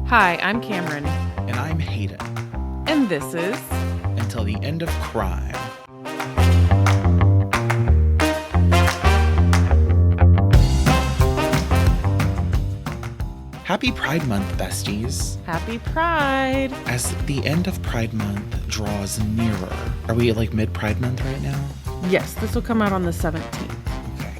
Hi, I'm Cameron. And I'm Hayden. And this is Until the End of Crime. Happy Pride Month, besties. Happy Pride. As the end of Pride Month draws nearer, are we at mid-Pride Month right now? Yes, this will come out on the 17th. Okay.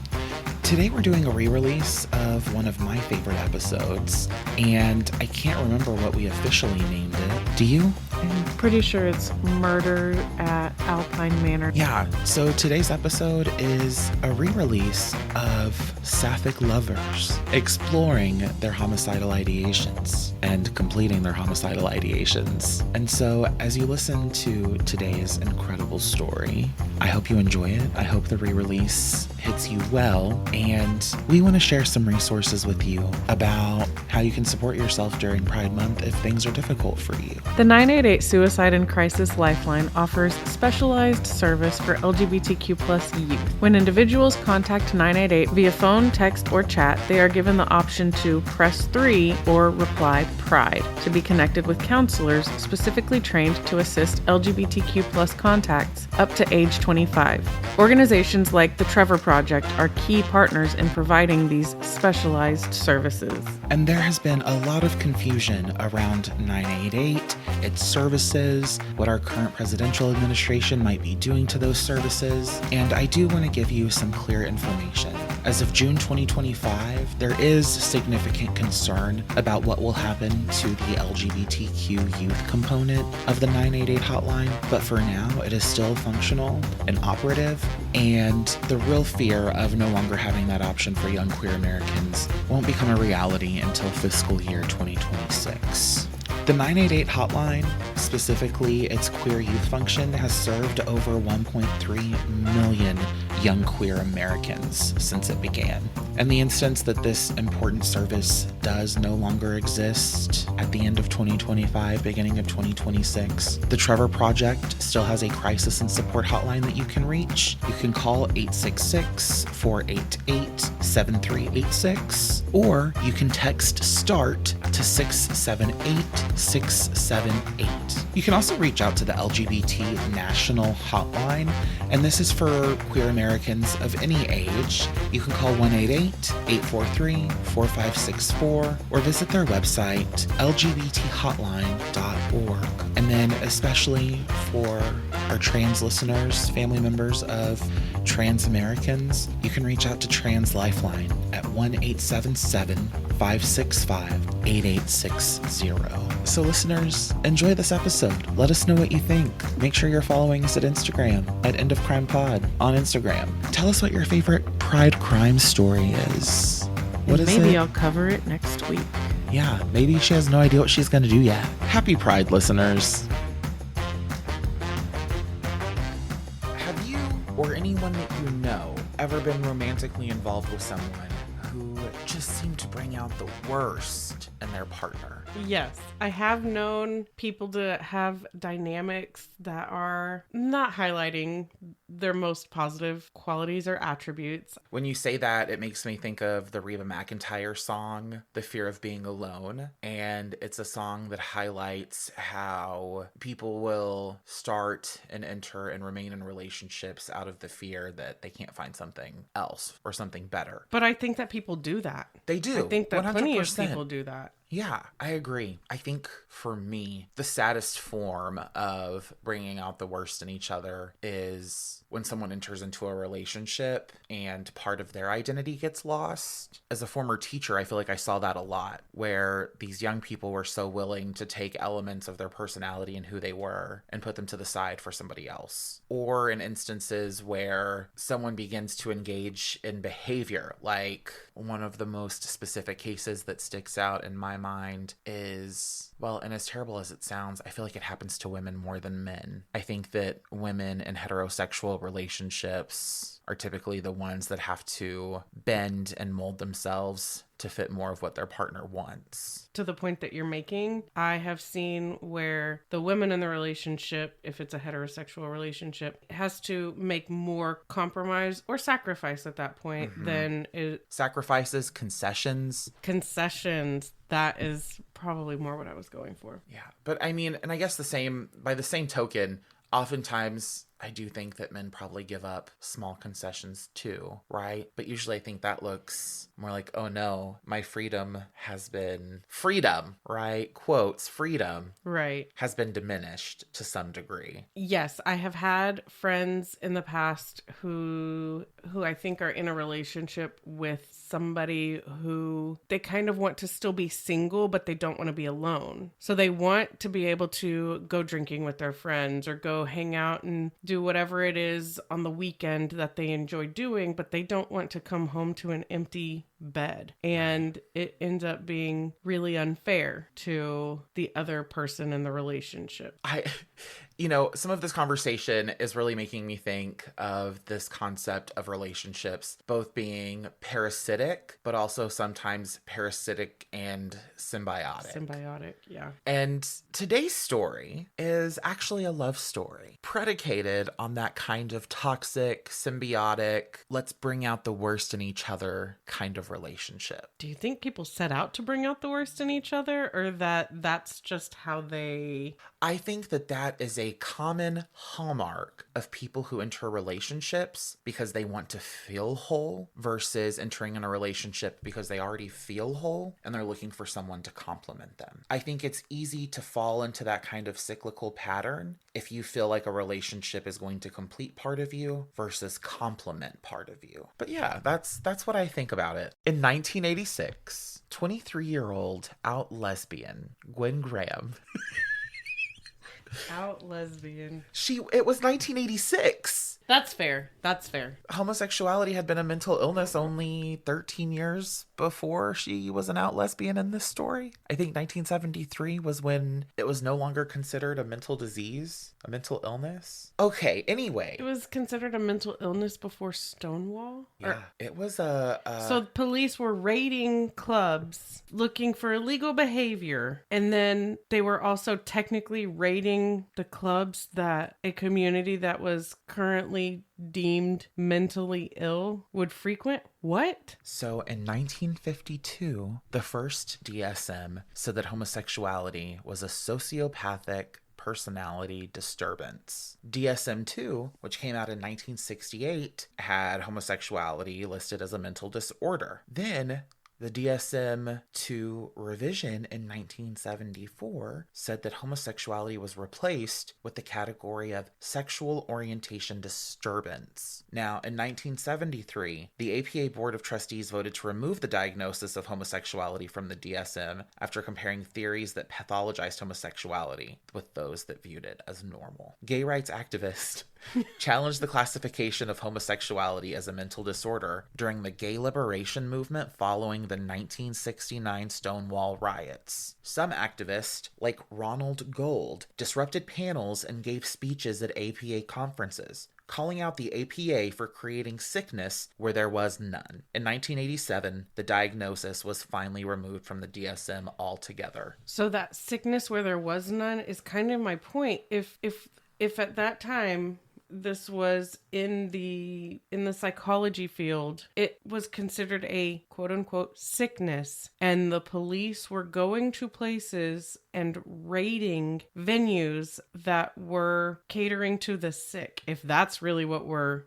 Today we're doing a re-release of one of my favorite episodes, and I can't remember what we officially named it. Do you? I'm pretty sure it's Murder at Alpine Manor. Yeah, so today's episode is a re-release of Sapphic Lovers, exploring their homicidal ideations and completing their homicidal ideations. And so as you listen to today's incredible story, I hope you enjoy it. I hope the re-release hits you well. And we want to share some resources with you about how you can support yourself during Pride Month if things are difficult for you. The 988 Suicide and Crisis Lifeline offers specialized service for LGBTQ+ youth. When individuals contact 988 via phone, text, or chat, they are given the option to press 3 or reply PRIDE to be connected with counselors specifically trained to assist LGBTQ+ contacts up to age 25. Organizations like the Trevor Project are key partners in providing these specialized services. And there has been a lot of confusion around 988, its services, what our current presidential administration might be doing to those services, and I do want to give you some clear information. As of June 2025, there is significant concern about what will happen to the LGBTQ youth component of the 988 hotline, but for now, it is still functional and operative, and the real fear of no longer having that option for young queer Americans won't become a reality until fiscal year 2026. The 988 hotline, specifically its queer youth function, has served over 1.3 million young queer Americans since it began. In the instance that this important service does no longer exist at the end of 2025, beginning of 2026, the Trevor Project still has a crisis and support hotline that you can reach. You can call 866-488-7386, or you can text START to 678-678. You can also reach out to the LGBT National Hotline, and this is for queer Americans of any age. You can call 1-888-843-4564 or visit their website, lgbthotline.org. And then especially for our trans listeners, family members of trans Americans, you can reach out to Trans Lifeline at 1-877-565-8860. So listeners, enjoy this episode. Let us know what you think. Make sure you're following us at Instagram at End of Crime Pod on Instagram. Tell us what your favorite Pride crime story is. What is maybe it? I'll cover it next week. Yeah, maybe she has no idea what she's going to do yet. Happy Pride, listeners. Have you or anyone that you know ever been romantically involved with someone who just seemed to bring out the worst in their partner? Yes, I have known people to have dynamics that are not highlighting their most positive qualities or attributes. When you say that, it makes me think of the Reba McEntire song, The Fear of Being Alone. And it's a song that highlights how people will start and enter and remain in relationships out of the fear that they can't find something else or something better. But I think that people do that. They do. I think that 100%. plenty of people do that. Yeah, I agree. I think for me, the saddest form of bringing out the worst in each other is when someone enters into a relationship and part of their identity gets lost. As a former teacher, I feel like I saw that a lot, where these young people were so willing to take elements of their personality and who they were and put them to the side for somebody else. Or in instances where someone begins to engage in behavior, like one of the most specific cases that sticks out in my mind is, well, and as terrible as it sounds, I feel like it happens to women more than men. I think that women in heterosexual relationships are typically the ones that have to bend and mold themselves to fit more of what their partner wants. To the point that you're making, I have seen where the women in the relationship, if it's a heterosexual relationship, has to make more compromise or sacrifice at that point than Sacrifices, concessions. Concessions. That is probably more what I was going for. Yeah. But I mean, and I guess by the same token, oftentimes I do think that men probably give up small concessions too, right? But usually I think that looks more like, oh no, my freedom, right? Quotes, freedom. Right. Has been diminished to some degree. Yes, I have had friends in the past who I think are in a relationship with somebody who they kind of want to still be single, but they don't want to be alone. So they want to be able to go drinking with their friends or go hang out and do whatever it is on the weekend that they enjoy doing, but they don't want to come home to an empty bed. And it ends up being really unfair to the other person in the relationship. Some of this conversation is really making me think of this concept of relationships, both being parasitic, but also sometimes parasitic and symbiotic. Symbiotic, yeah. And today's story is actually a love story predicated on that kind of toxic, symbiotic, let's bring out the worst in each other kind of relationship. Do you think people set out to bring out the worst in each other, or that's just how they... I think that is a common hallmark of people who enter relationships because they want to feel whole versus entering in a relationship because they already feel whole and they're looking for someone to complement them. I think it's easy to fall into that kind of cyclical pattern if you feel like a relationship is going to complete part of you versus complement part of you. But yeah, that's what I think about it. In 1986, 23-year-old out lesbian Gwen Graham... Out lesbian. It was 1986. That's fair. Homosexuality had been a mental illness only 13 years before she was an out lesbian in this story. I think 1973 was when it was no longer considered a mental disease, a mental illness. Okay, anyway. It was considered a mental illness before Stonewall? Yeah, it was So police were raiding clubs looking for illegal behavior, and then they were also technically raiding the clubs that a community that was currently deemed mentally ill would frequent? What? So in 1952, the first DSM said that homosexuality was a sociopathic personality disturbance. DSM-2, which came out in 1968, had homosexuality listed as a mental disorder. Then the DSM-2 revision in 1974 said that homosexuality was replaced with the category of sexual orientation disturbance. Now, in 1973, the APA Board of Trustees voted to remove the diagnosis of homosexuality from the DSM after comparing theories that pathologized homosexuality with those that viewed it as normal. Gay rights activists challenged the classification of homosexuality as a mental disorder during the gay liberation movement following the 1969 Stonewall riots. Some activists, like Ronald Gold, disrupted panels and gave speeches at APA conferences, calling out the APA for creating sickness where there was none. In 1987, the diagnosis was finally removed from the DSM altogether. So that sickness where there was none is kind of my point. If at that time this was in the psychology field, it was considered a quote unquote sickness, and the police were going to places and raiding venues that were catering to the sick. If that's really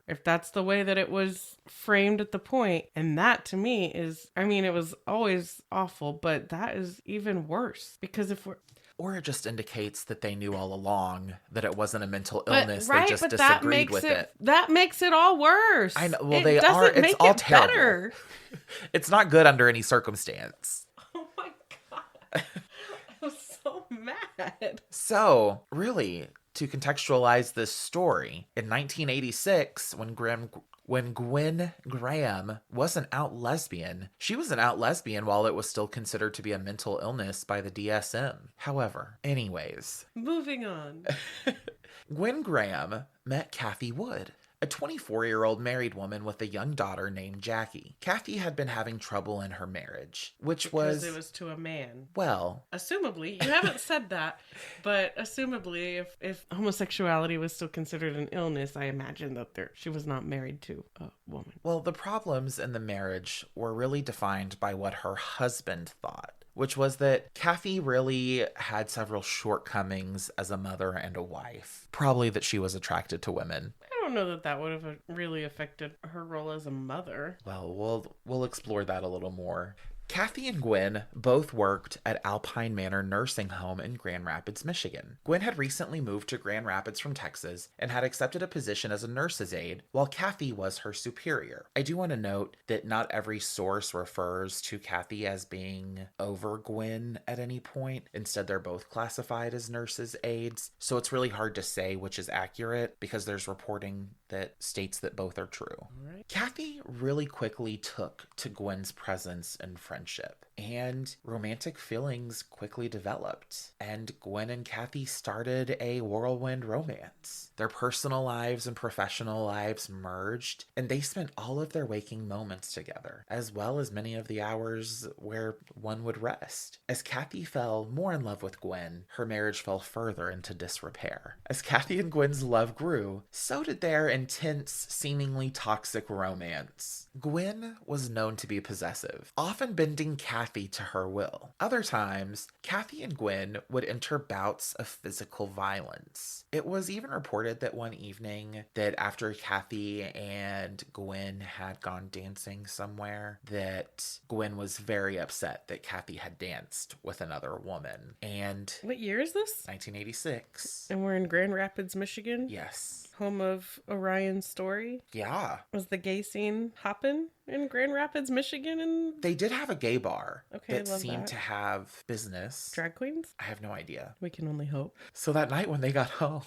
if that's the way that it was framed at the point, and that to me is, I mean, it was always awful, but that is even worse because or it just indicates that they knew all along that it wasn't a mental illness. Right, they just but disagreed with it. That makes it all worse. I know. Well, it's all it terrible. Better. It's not good under any circumstance. Oh my God. I'm so mad. So, really, to contextualize this story, in 1986, when Gwen Graham was an out lesbian, she was an out lesbian while it was still considered to be a mental illness by the DSM. However, anyways. Moving on. Gwen Graham met Cathy Wood, a 24-year-old married woman with a young daughter named Jackie. Cathy had been having trouble in her marriage, which because it was to a man. Well, assumably, you haven't said that, but assumably, if homosexuality was still considered an illness, I imagine that she was not married to a woman. Well, the problems in the marriage were really defined by what her husband thought, which was that Cathy really had several shortcomings as a mother and a wife. Probably that she was attracted to women. I don't know that would have really affected her role as a mother. Well, we'll explore that a little more. Cathy and Gwen both worked at Alpine Manor Nursing Home in Grand Rapids, Michigan. Gwen had recently moved to Grand Rapids from Texas and had accepted a position as a nurse's aide, while Cathy was her superior. I do want to note that not every source refers to Cathy as being over Gwen at any point. Instead, they're both classified as nurses' aides, so it's really hard to say which is accurate because there's reporting that states that both are true. Right. Cathy really quickly took to Gwen's presence and friendship, and romantic feelings quickly developed, and Gwen and Cathy started a whirlwind romance. Their personal lives and professional lives merged, and they spent all of their waking moments together, as well as many of the hours where one would rest. As Cathy fell more in love with Gwen, her marriage fell further into disrepair. As Cathy and Gwen's love grew, so did their intense, seemingly toxic romance. Gwen was known to be possessive, often bending Cathy to her will. Other times, Cathy and Gwen would enter bouts of physical violence. It was even reported that one evening that after Cathy and Gwen had gone dancing somewhere, that Gwen was very upset that Cathy had danced with another woman. And what year is this? 1986. And we're in Grand Rapids, Michigan? Yes. Home of Orion's Story? Yeah. Was the gay scene hopping in Grand Rapids, Michigan? And they did have a gay bar that seemed to have business. Drag queens? I have no idea. We can only hope. So that night when they got home,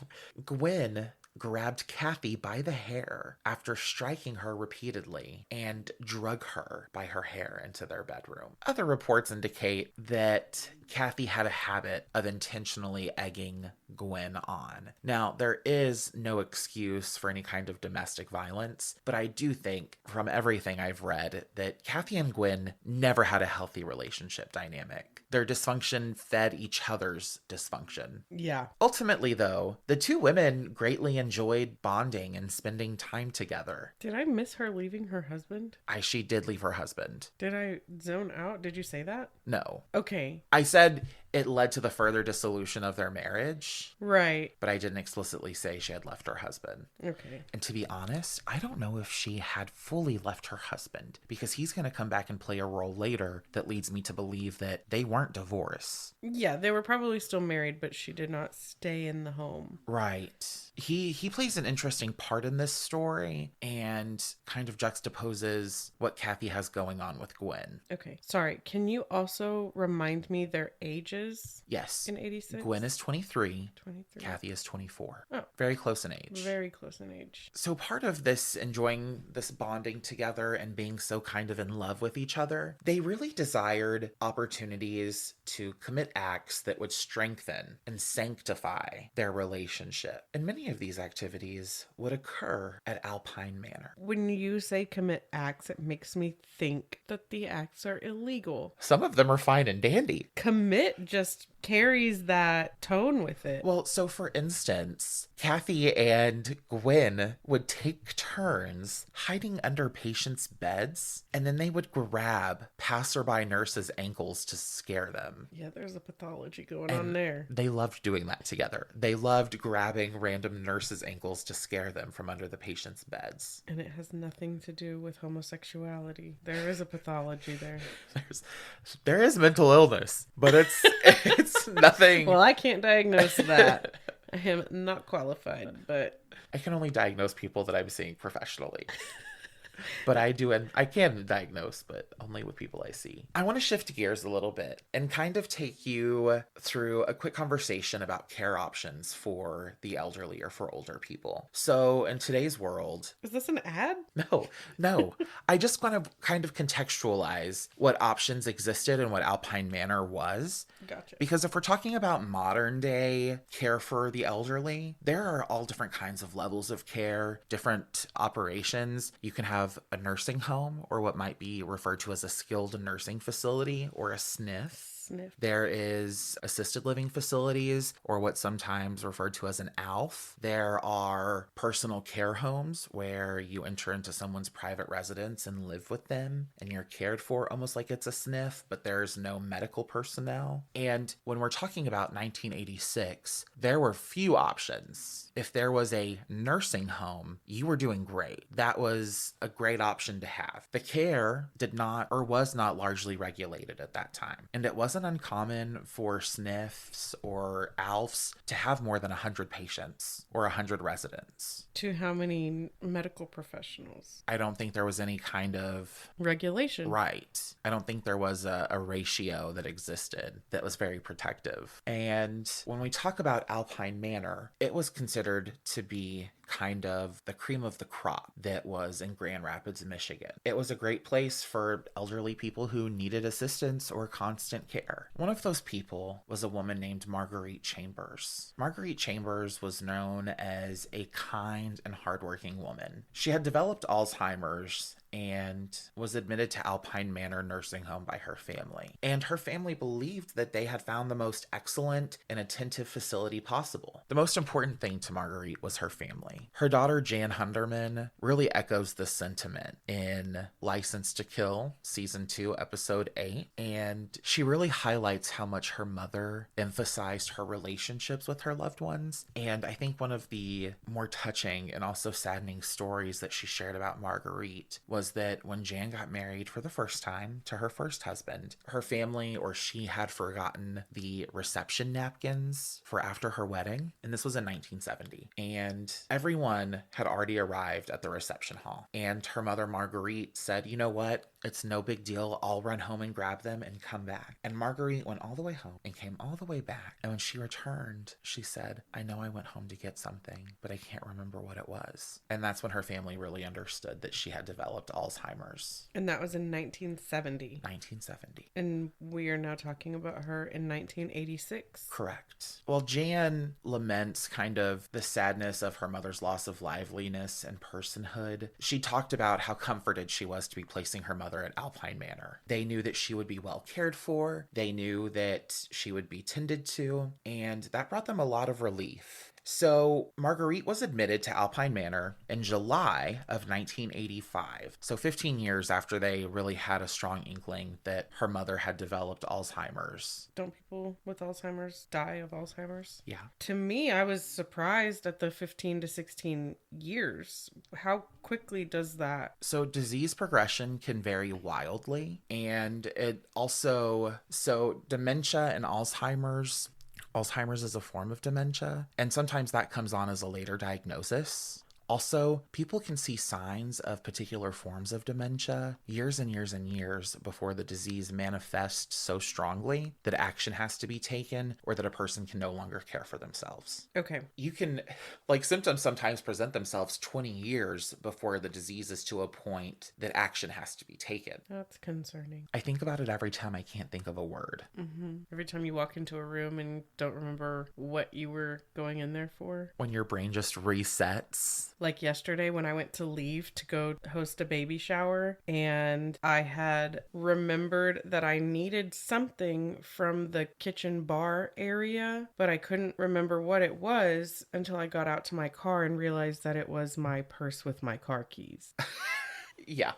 Gwen grabbed Cathy by the hair after striking her repeatedly and drug her by her hair into their bedroom. Other reports indicate that Cathy had a habit of intentionally egging Gwen on. Now, there is no excuse for any kind of domestic violence, but I do think from everything I've read that Cathy and Gwen never had a healthy relationship dynamic. Their dysfunction fed each other's dysfunction. Yeah. Ultimately, though, the two women greatly enjoyed bonding and spending time together. Did I miss her leaving her husband? She did leave her husband. Did I zone out? Did you say that? No. Okay. I said it led to the further dissolution of their marriage. Right. But I didn't explicitly say she had left her husband. Okay. And to be honest, I don't know if she had fully left her husband, because he's going to come back and play a role later that leads me to believe that they weren't divorced. Yeah, they were probably still married, but she did not stay in the home. Right. He plays an interesting part in this story and kind of juxtaposes what Cathy has going on with Gwen. Okay. Sorry, can you also remind me their ages? Yes. In 86? Gwen is 23. 23. Cathy is 24. Oh. Very close in age. Very close in age. So part of this enjoying this bonding together and being so kind of in love with each other, they really desired opportunities to commit acts that would strengthen and sanctify their relationship. And many of these activities would occur at Alpine Manor. When you say commit acts, it makes me think that the acts are illegal. Some of them are fine and dandy. Commit just carries that tone with it. Well, so for instance, Cathy and Gwen would take turns hiding under patients' beds, and then they would grab passerby nurses' ankles to scare them. Yeah, there's a pathology going on there. They loved doing that together. They loved grabbing random nurses' ankles to scare them from under the patients' beds. And it has nothing to do with homosexuality. There is a pathology there. There is mental illness, but it's nothing. Well, I can't diagnose that. I am not qualified, but I can only diagnose people that I'm seeing professionally. But I can diagnose, but only with people I see. I want to shift gears a little bit and kind of take you through a quick conversation about care options for the elderly or for older people. So in today's world, Is this an ad? no. I just want to kind of contextualize what options existed and what Alpine Manor was. Gotcha. Because if we're talking about modern day care for the elderly, there are all different kinds of levels of care, different operations. You can have a nursing home, or what might be referred to as a skilled nursing facility, or a SNF. There is assisted living facilities, or what's sometimes referred to as an ALF. There are personal care homes where you enter into someone's private residence and live with them, and you're cared for almost like it's a SNF, but there's no medical personnel. And when we're talking about 1986, there were few options. If there was a nursing home, you were doing great. That was a great option to have. The care did not, or was not, largely regulated at that time. And it wasn't uncommon for SNFs or ALFs to have more than 100 patients or 100 residents. To how many medical professionals? I don't think there was any kind of regulation. Right. I don't think there was a ratio that existed that was very protective. And when we talk about Alpine Manor, it was considered to be kind of the cream of the crop that was in Grand Rapids, Michigan. It was a great place for elderly people who needed assistance or constant care. One of those people was a woman named Marguerite Chambers. Marguerite Chambers was known as a kind and hardworking woman. She had developed Alzheimer's and was admitted to Alpine Manor Nursing Home by her family. And her family believed that they had found the most excellent and attentive facility possible. The most important thing to Marguerite was her family. Her daughter, Jan Hunderman, really echoes this sentiment in License to Kill, Season 2, Episode 8. And she really highlights how much her mother emphasized her relationships with her loved ones. And I think one of the more touching and also saddening stories that she shared about Marguerite was that when Jan got married for the first time to her first husband, her family or she had forgotten the reception napkins for after her wedding. And this was in 1970. And everyone had already arrived at the reception hall. And her mother, Marguerite, said, "You know what? It's no big deal. I'll run home and grab them and come back." And Marguerite went all the way home and came all the way back. And when she returned, she said, "I know I went home to get something, but I can't remember what it was." And that's when her family really understood that she had developed Alzheimer's. And that was in 1970. 1970. And we are now talking about her in 1986. Correct. Well, Jan laments kind of the sadness of her mother's loss of liveliness and personhood. She talked about how comforted she was to be placing her mother at Alpine Manor. They knew that she would be well cared for. They knew that she would be tended to, and that brought them a lot of relief. So Marguerite was admitted to Alpine Manor in July of 1985. So 15 years after they really had a strong inkling that her mother had developed Alzheimer's. Don't people with Alzheimer's die of Alzheimer's? Yeah. To me, I was surprised at the 15 to 16 years. How quickly does that? So disease progression can vary wildly. And it also, dementia and Alzheimer's is a form of dementia, and sometimes that comes on as a later diagnosis. Also, people can see signs of particular forms of dementia years and years and years before the disease manifests so strongly that action has to be taken or that a person can no longer care for themselves. Okay. You can, symptoms sometimes present themselves 20 years before the disease is to a point that action has to be taken. That's concerning. I think about it every time I can't think of a word. Mm-hmm. Every time you walk into a room and don't remember what you were going in there for. When your brain just resets. Like yesterday when I went to leave to go host a baby shower, and I had remembered that I needed something from the kitchen bar area, but I couldn't remember what it was until I got out to my car and realized that it was my purse with my car keys. Yeah.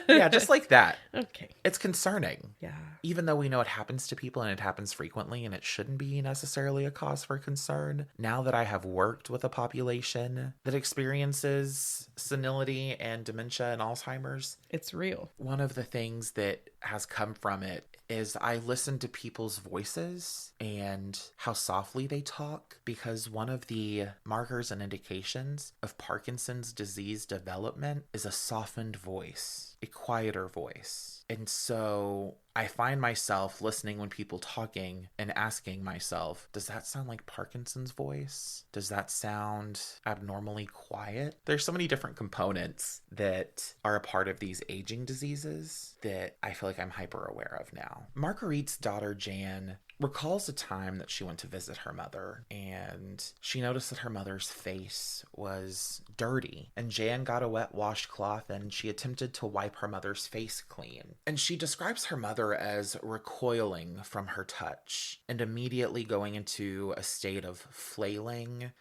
Yeah, just like that. Okay. It's concerning. Yeah. Even though we know it happens to people and it happens frequently and it shouldn't be necessarily a cause for concern, now that I have worked with a population that experiences senility and dementia and Alzheimer's, it's real. One of the things that has come from it is I listen to people's voices and how softly they talk, because one of the markers and indications of Parkinson's disease development is a softened voice, a quieter voice. And so I find myself listening when people talking and asking myself, does that sound like Parkinson's voice? Does that sound abnormally quiet? There's so many different components that are a part of these aging diseases that I feel like I'm hyper aware of now. Marguerite's daughter, Jan, recalls a time that she went to visit her mother, and she noticed that her mother's face was dirty, and Jan got a wet washcloth and she attempted to wipe her mother's face clean. And she describes her mother as recoiling from her touch and immediately going into a state of flailing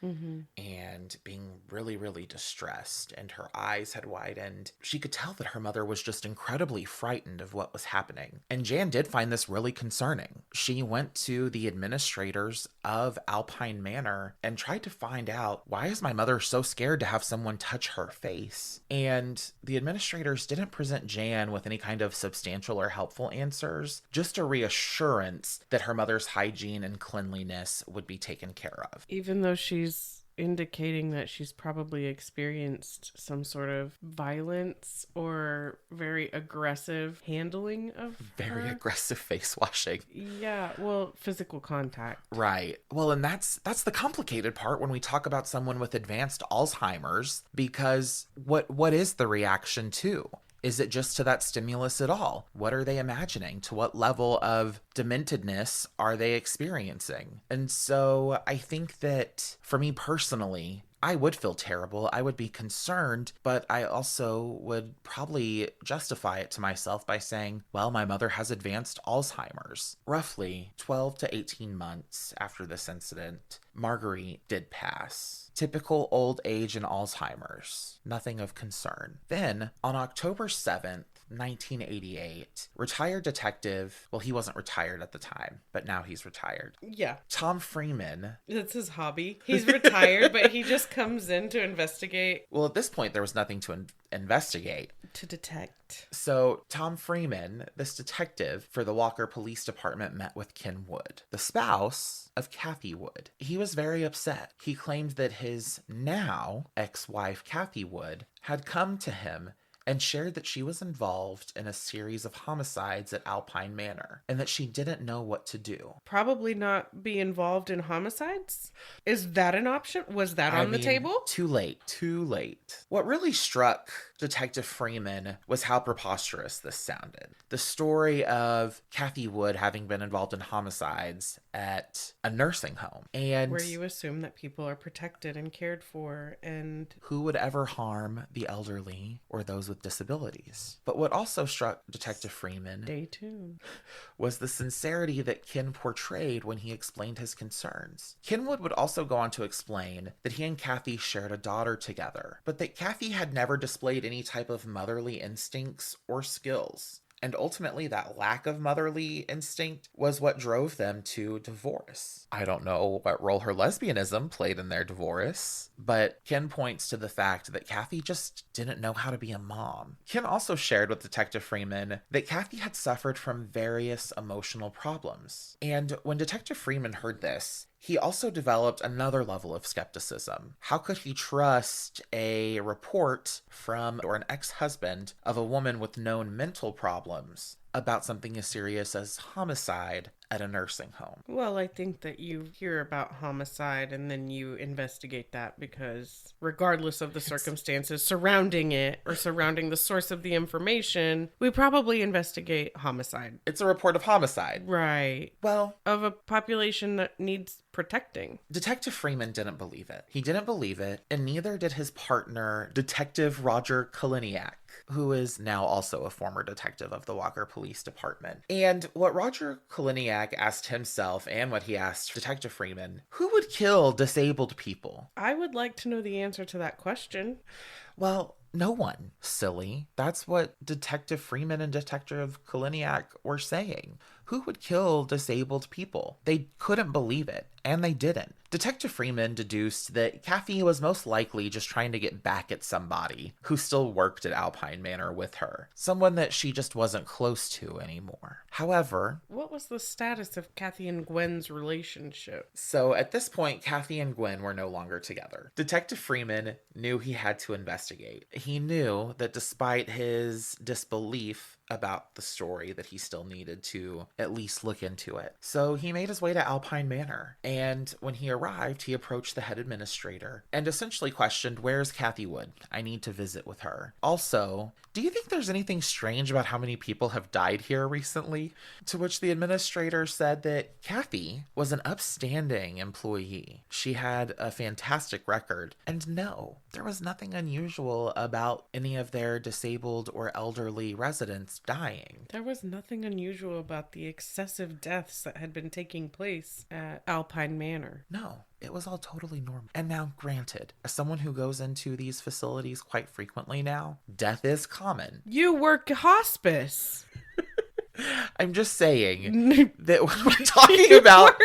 and being really, really distressed, and her eyes had widened. She could tell that her mother was just incredibly frightened of what was happening. And Jan did find this really concerning. She went to the administrators of Alpine Manor and tried to find out, why is my mother so scared to have someone touch her face? And the administrators didn't present Jan with any kind of substantial or helpful answers, just a reassurance that her mother's hygiene and cleanliness would be taken care of. Even though she's indicating that she's probably experienced some sort of violence or very aggressive handling of Very her. aggressive face washing. Yeah, well, physical contact. Right. Well, and that's the complicated part when we talk about someone with advanced Alzheimer's, because what is the reaction to? Is it just to that stimulus at all? What are they imagining? To what level of dementedness are they experiencing? And so I think that for me personally, I would feel terrible. I would be concerned, but I also would probably justify it to myself by saying, well, my mother has advanced Alzheimer's. Roughly 12 to 18 months after this incident, Marguerite did pass. Typical old age and Alzheimer's. Nothing of concern. Then, on October 7th, 1988, retired detective, well, he wasn't retired at the time, but now he's retired. Yeah. Tom Freeman. That's his hobby. He's retired, but he just comes in to investigate. Well, at this point, there was nothing to investigate. To detect. So Tom Freeman, this detective for the Walker Police Department, met with Ken Wood, the spouse of Cathy Wood. He was very upset. He claimed that his now ex-wife, Cathy Wood, had come to him and shared that she was involved in a series of homicides at Alpine Manor and that she didn't know what to do. Probably not be involved in homicides? Is that an option? Was that on the table? Too late. What really struck Detective Freeman was how preposterous this sounded. The story of Cathy Wood having been involved in homicides at a nursing home. And where you assume that people are protected and cared for, and who would ever harm the elderly or those with disabilities? But what also struck Detective Freeman, stay tuned, was the sincerity that Ken portrayed when he explained his concerns. Kenwood would also go on to explain that he and Cathy shared a daughter together, but that Cathy had never displayed any type of motherly instincts or skills. And ultimately, that lack of motherly instinct was what drove them to divorce. I don't know what role her lesbianism played in their divorce, but Ken points to the fact that Cathy just didn't know how to be a mom. Ken also shared with Detective Freeman that Cathy had suffered from various emotional problems. And when Detective Freeman heard this, he also developed another level of skepticism. How could he trust a report from or an ex-husband of a woman with known mental problems about something as serious as homicide at a nursing home? Well, I think that you hear about homicide and then you investigate that because regardless of the circumstances surrounding it or surrounding the source of the information, we probably investigate homicide. It's a report of homicide. Right. Well, of a population that needs protecting. Detective Freeman didn't believe it. He didn't believe it, and neither did his partner, Detective Roger Kaliniak, who is now also a former detective of the Walker Police Department. And what Roger Kaliniak asked himself, and what he asked Detective Freeman, who would kill disabled people? I would like to know the answer to that question. Well, no one, silly. That's what Detective Freeman and Detective Kaliniak were saying. Who would kill disabled people? They couldn't believe it, and they didn't. Detective Freeman deduced that Cathy was most likely just trying to get back at somebody who still worked at Alpine Manor with her, someone that she just wasn't close to anymore. However, what was the status of Cathy and Gwen's relationship? So at this point, Cathy and Gwen were no longer together. Detective Freeman knew he had to investigate. He knew that despite his disbelief about the story, that he still needed to at least look into it. So he made his way to Alpine Manor, and when he arrived, he approached the head administrator and essentially questioned, "Where's Cathy Wood? I need to visit with her. Also, do you think there's anything strange about how many people have died here recently?" To which the administrator said that Cathy was an upstanding employee. She had a fantastic record, and no, there was nothing unusual about any of their disabled or elderly residents dying. There was nothing unusual about the excessive deaths that had been taking place at Alpine Manor. No, it was all totally normal. And now, granted, as someone who goes into these facilities quite frequently now, death is common. You work hospice. I'm just saying that when we're talking about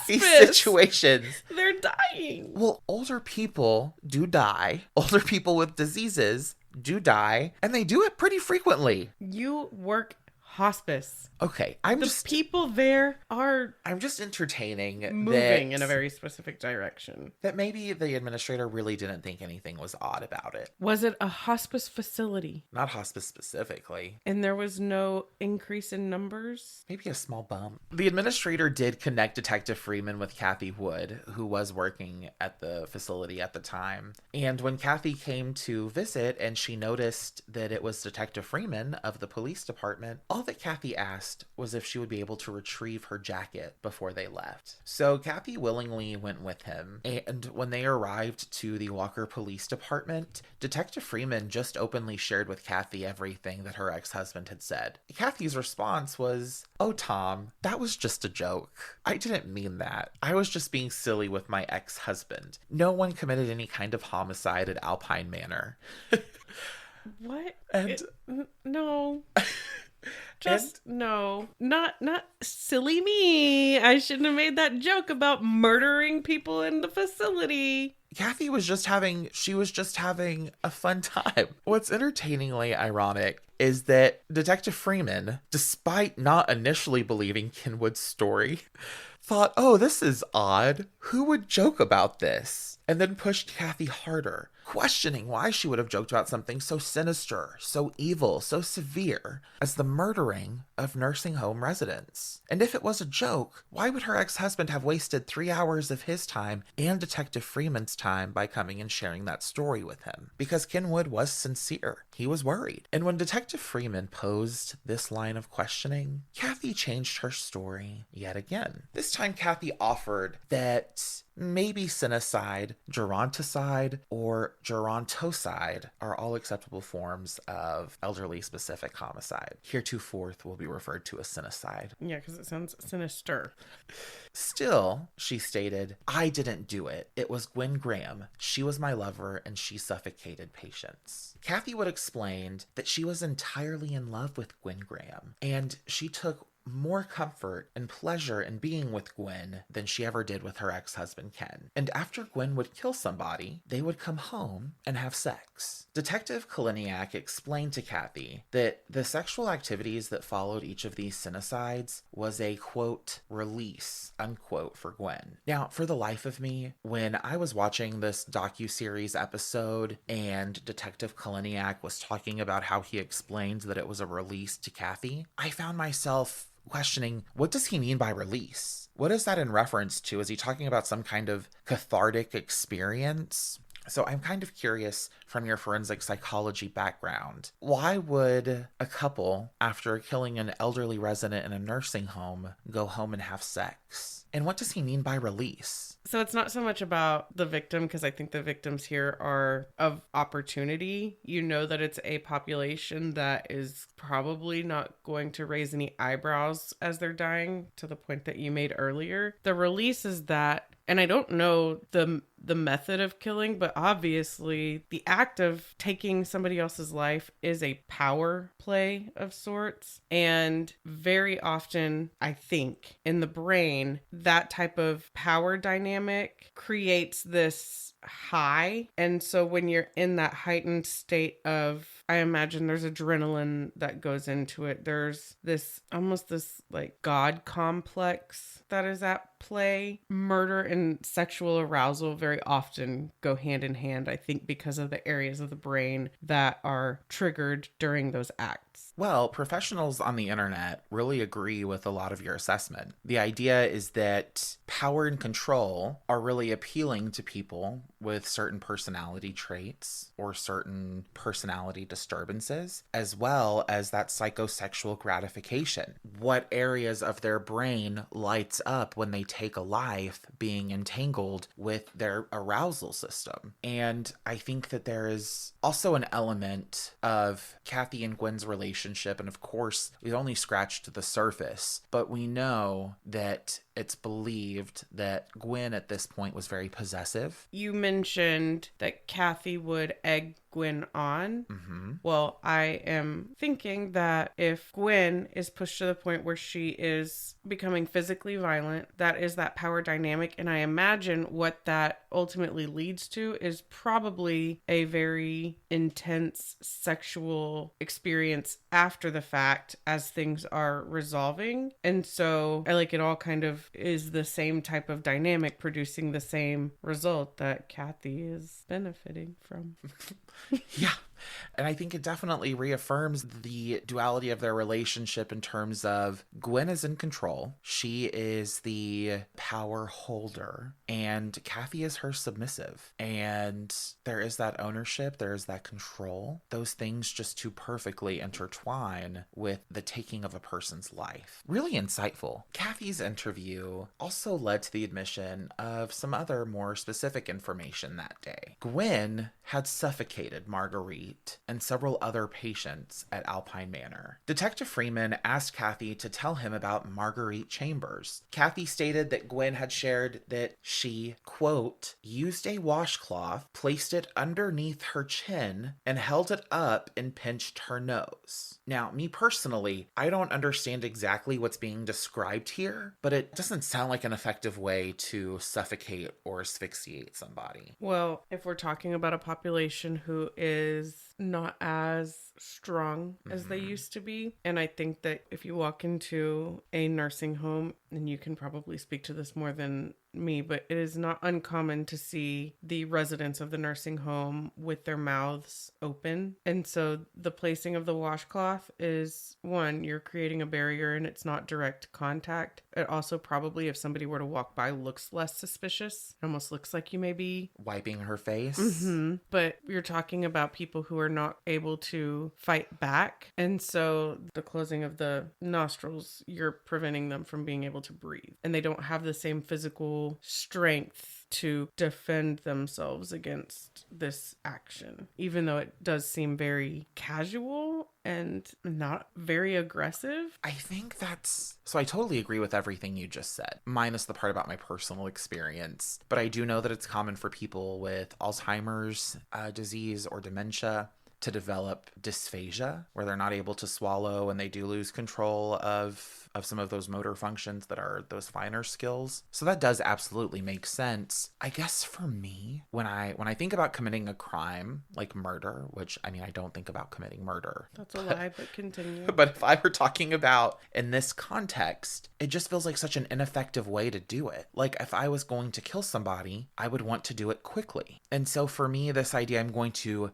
these situations, they're dying. Well, older people do die. Older people with diseases do die, and they do it pretty frequently. You work hospice. Okay, people there are I'm just entertaining moving in a very specific direction. That maybe the administrator really didn't think anything was odd about it. Was it a hospice facility? Not hospice specifically. And there was no increase in numbers? Maybe a small bump. The administrator did connect Detective Freeman with Cathy Wood, who was working at the facility at the time. And when Cathy came to visit and she noticed that it was Detective Freeman of the police department, all that Cathy asked was if she would be able to retrieve her jacket before they left. So Cathy willingly went with him, and when they arrived to the Walker Police Department, Detective Freeman just openly shared with Cathy everything that her ex-husband had said. Cathy's response was, "Oh, Tom, that was just a joke. I didn't mean that. I was just being silly with my ex-husband. No one committed any kind of homicide at Alpine Manor." What? And no. No, not silly me. I shouldn't have made that joke about murdering people in the facility. Cathy was just having a fun time. What's entertainingly ironic is that Detective Freeman, despite not initially believing Kenwood's story, thought, "Oh, this is odd. Who would joke about this?" And then pushed Cathy harder, questioning why she would have joked about something so sinister, so evil, so severe as the murdering of nursing home residents. And if it was a joke, why would her ex-husband have wasted 3 hours of his time and Detective Freeman's time by coming and sharing that story with him? Because Kenwood was sincere. He was worried. And when Detective Freeman posed this line of questioning, Cathy changed her story yet again. This time Cathy offered that maybe sinicide, geronticide, or gerontocide are all acceptable forms of elderly-specific homicide. Heretofore will be referred to as sinicide. Yeah, because it sounds sinister. Still, she stated, "I didn't do it. It was Gwen Graham. She was my lover, and she suffocated patients." Cathy Wood explained that she was entirely in love with Gwen Graham, and she took more comfort and pleasure in being with Gwen than she ever did with her ex-husband Ken. And after Gwen would kill somebody, they would come home and have sex. Detective Kaliniak explained to Cathy that the sexual activities that followed each of these sinicides was a, quote, release, unquote, for Gwen. Now, for the life of me, when I was watching this docuseries episode and Detective Kaliniak was talking about how he explained that it was a release to Cathy, I found myself questioning, what does he mean by release? What is that in reference to? Is he talking about some kind of cathartic experience? So I'm kind of curious, from your forensic psychology background, why would a couple, after killing an elderly resident in a nursing home, go home and have sex? And what does he mean by release? So it's not so much about the victim, because I think the victims here are of opportunity. You know that it's a population that is probably not going to raise any eyebrows as they're dying, to the point that you made earlier. The release is that, and I don't know the the method of killing, but obviously the act of taking somebody else's life is a power play of sorts. And very often, I think, in the brain, that type of power dynamic creates this high. And so when you're in that heightened state of, I imagine there's adrenaline that goes into it. There's this almost this like God complex that is at play. Murder and sexual arousal very often go hand in hand, I think, because of the areas of the brain that are triggered during those acts. Well, professionals on the internet really agree with a lot of your assessment. The idea is that power and control are really appealing to people with certain personality traits or certain personality disturbances, as well as that psychosexual gratification. What areas of their brain lights up when they take a life being entangled with their arousal system? And I think that there is also an element of Cathy and Gwen's relationship. And of course, we've only scratched the surface, but we know that it's believed that Gwen at this point was very possessive. You mentioned that Cathy would egg Gwen on. Mm-hmm. Well, I am thinking that if Gwen is pushed to the point where she is becoming physically violent, that is that power dynamic. And I imagine what that ultimately leads to is probably a very intense sexual experience after the fact as things are resolving. And so I like it all kind of is the same type of dynamic producing the same result that Cathy is benefiting from. Yeah. And I think it definitely reaffirms the duality of their relationship in terms of Gwen is in control. She is the power holder and Cathy is her submissive. And there is that ownership, there is that control. Those things just too perfectly intertwine with the taking of a person's life. Really insightful. Cathy's interview also led to the admission of some other more specific information that day. Gwen had suffocated Marguerite and several other patients at Alpine Manor. Detective Freeman asked Cathy to tell him about Marguerite Chambers. Cathy stated that Gwen had shared that she, quote, used a washcloth, placed it underneath her chin, and held it up and pinched her nose. Now, me personally, I don't understand exactly what's being described here, but it doesn't sound like an effective way to suffocate or asphyxiate somebody. Well, if we're talking about a population who is not as strong as they used to be, and I think that if you walk into a nursing home, and you can probably speak to this more than me, but it is not uncommon to see the residents of the nursing home with their mouths open. And so the placing of the washcloth is, one, you're creating a barrier and it's not direct contact. It also probably, if somebody were to walk by, looks less suspicious. It almost looks like you may be wiping her face. Mm-hmm. But you're talking about people who are not able to fight back. And so the closing of the nostrils, you're preventing them from being able to breathe. And they don't have the same physical strength to defend themselves against this action, even though it does seem very casual and not very aggressive. I think so I totally agree with everything you just said, minus the part about my personal experience. But I do know that it's common for people with Alzheimer's disease or dementia to develop dysphagia, where they're not able to swallow and they do lose control of some of those motor functions that are those finer skills. So that does absolutely make sense. I guess for me, when I think about committing a crime like murder, which I mean, I don't think about committing murder. That's a lie, but continue. But if I were talking about in this context, it just feels like such an ineffective way to do it. Like if I was going to kill somebody, I would want to do it quickly. And so for me, this idea,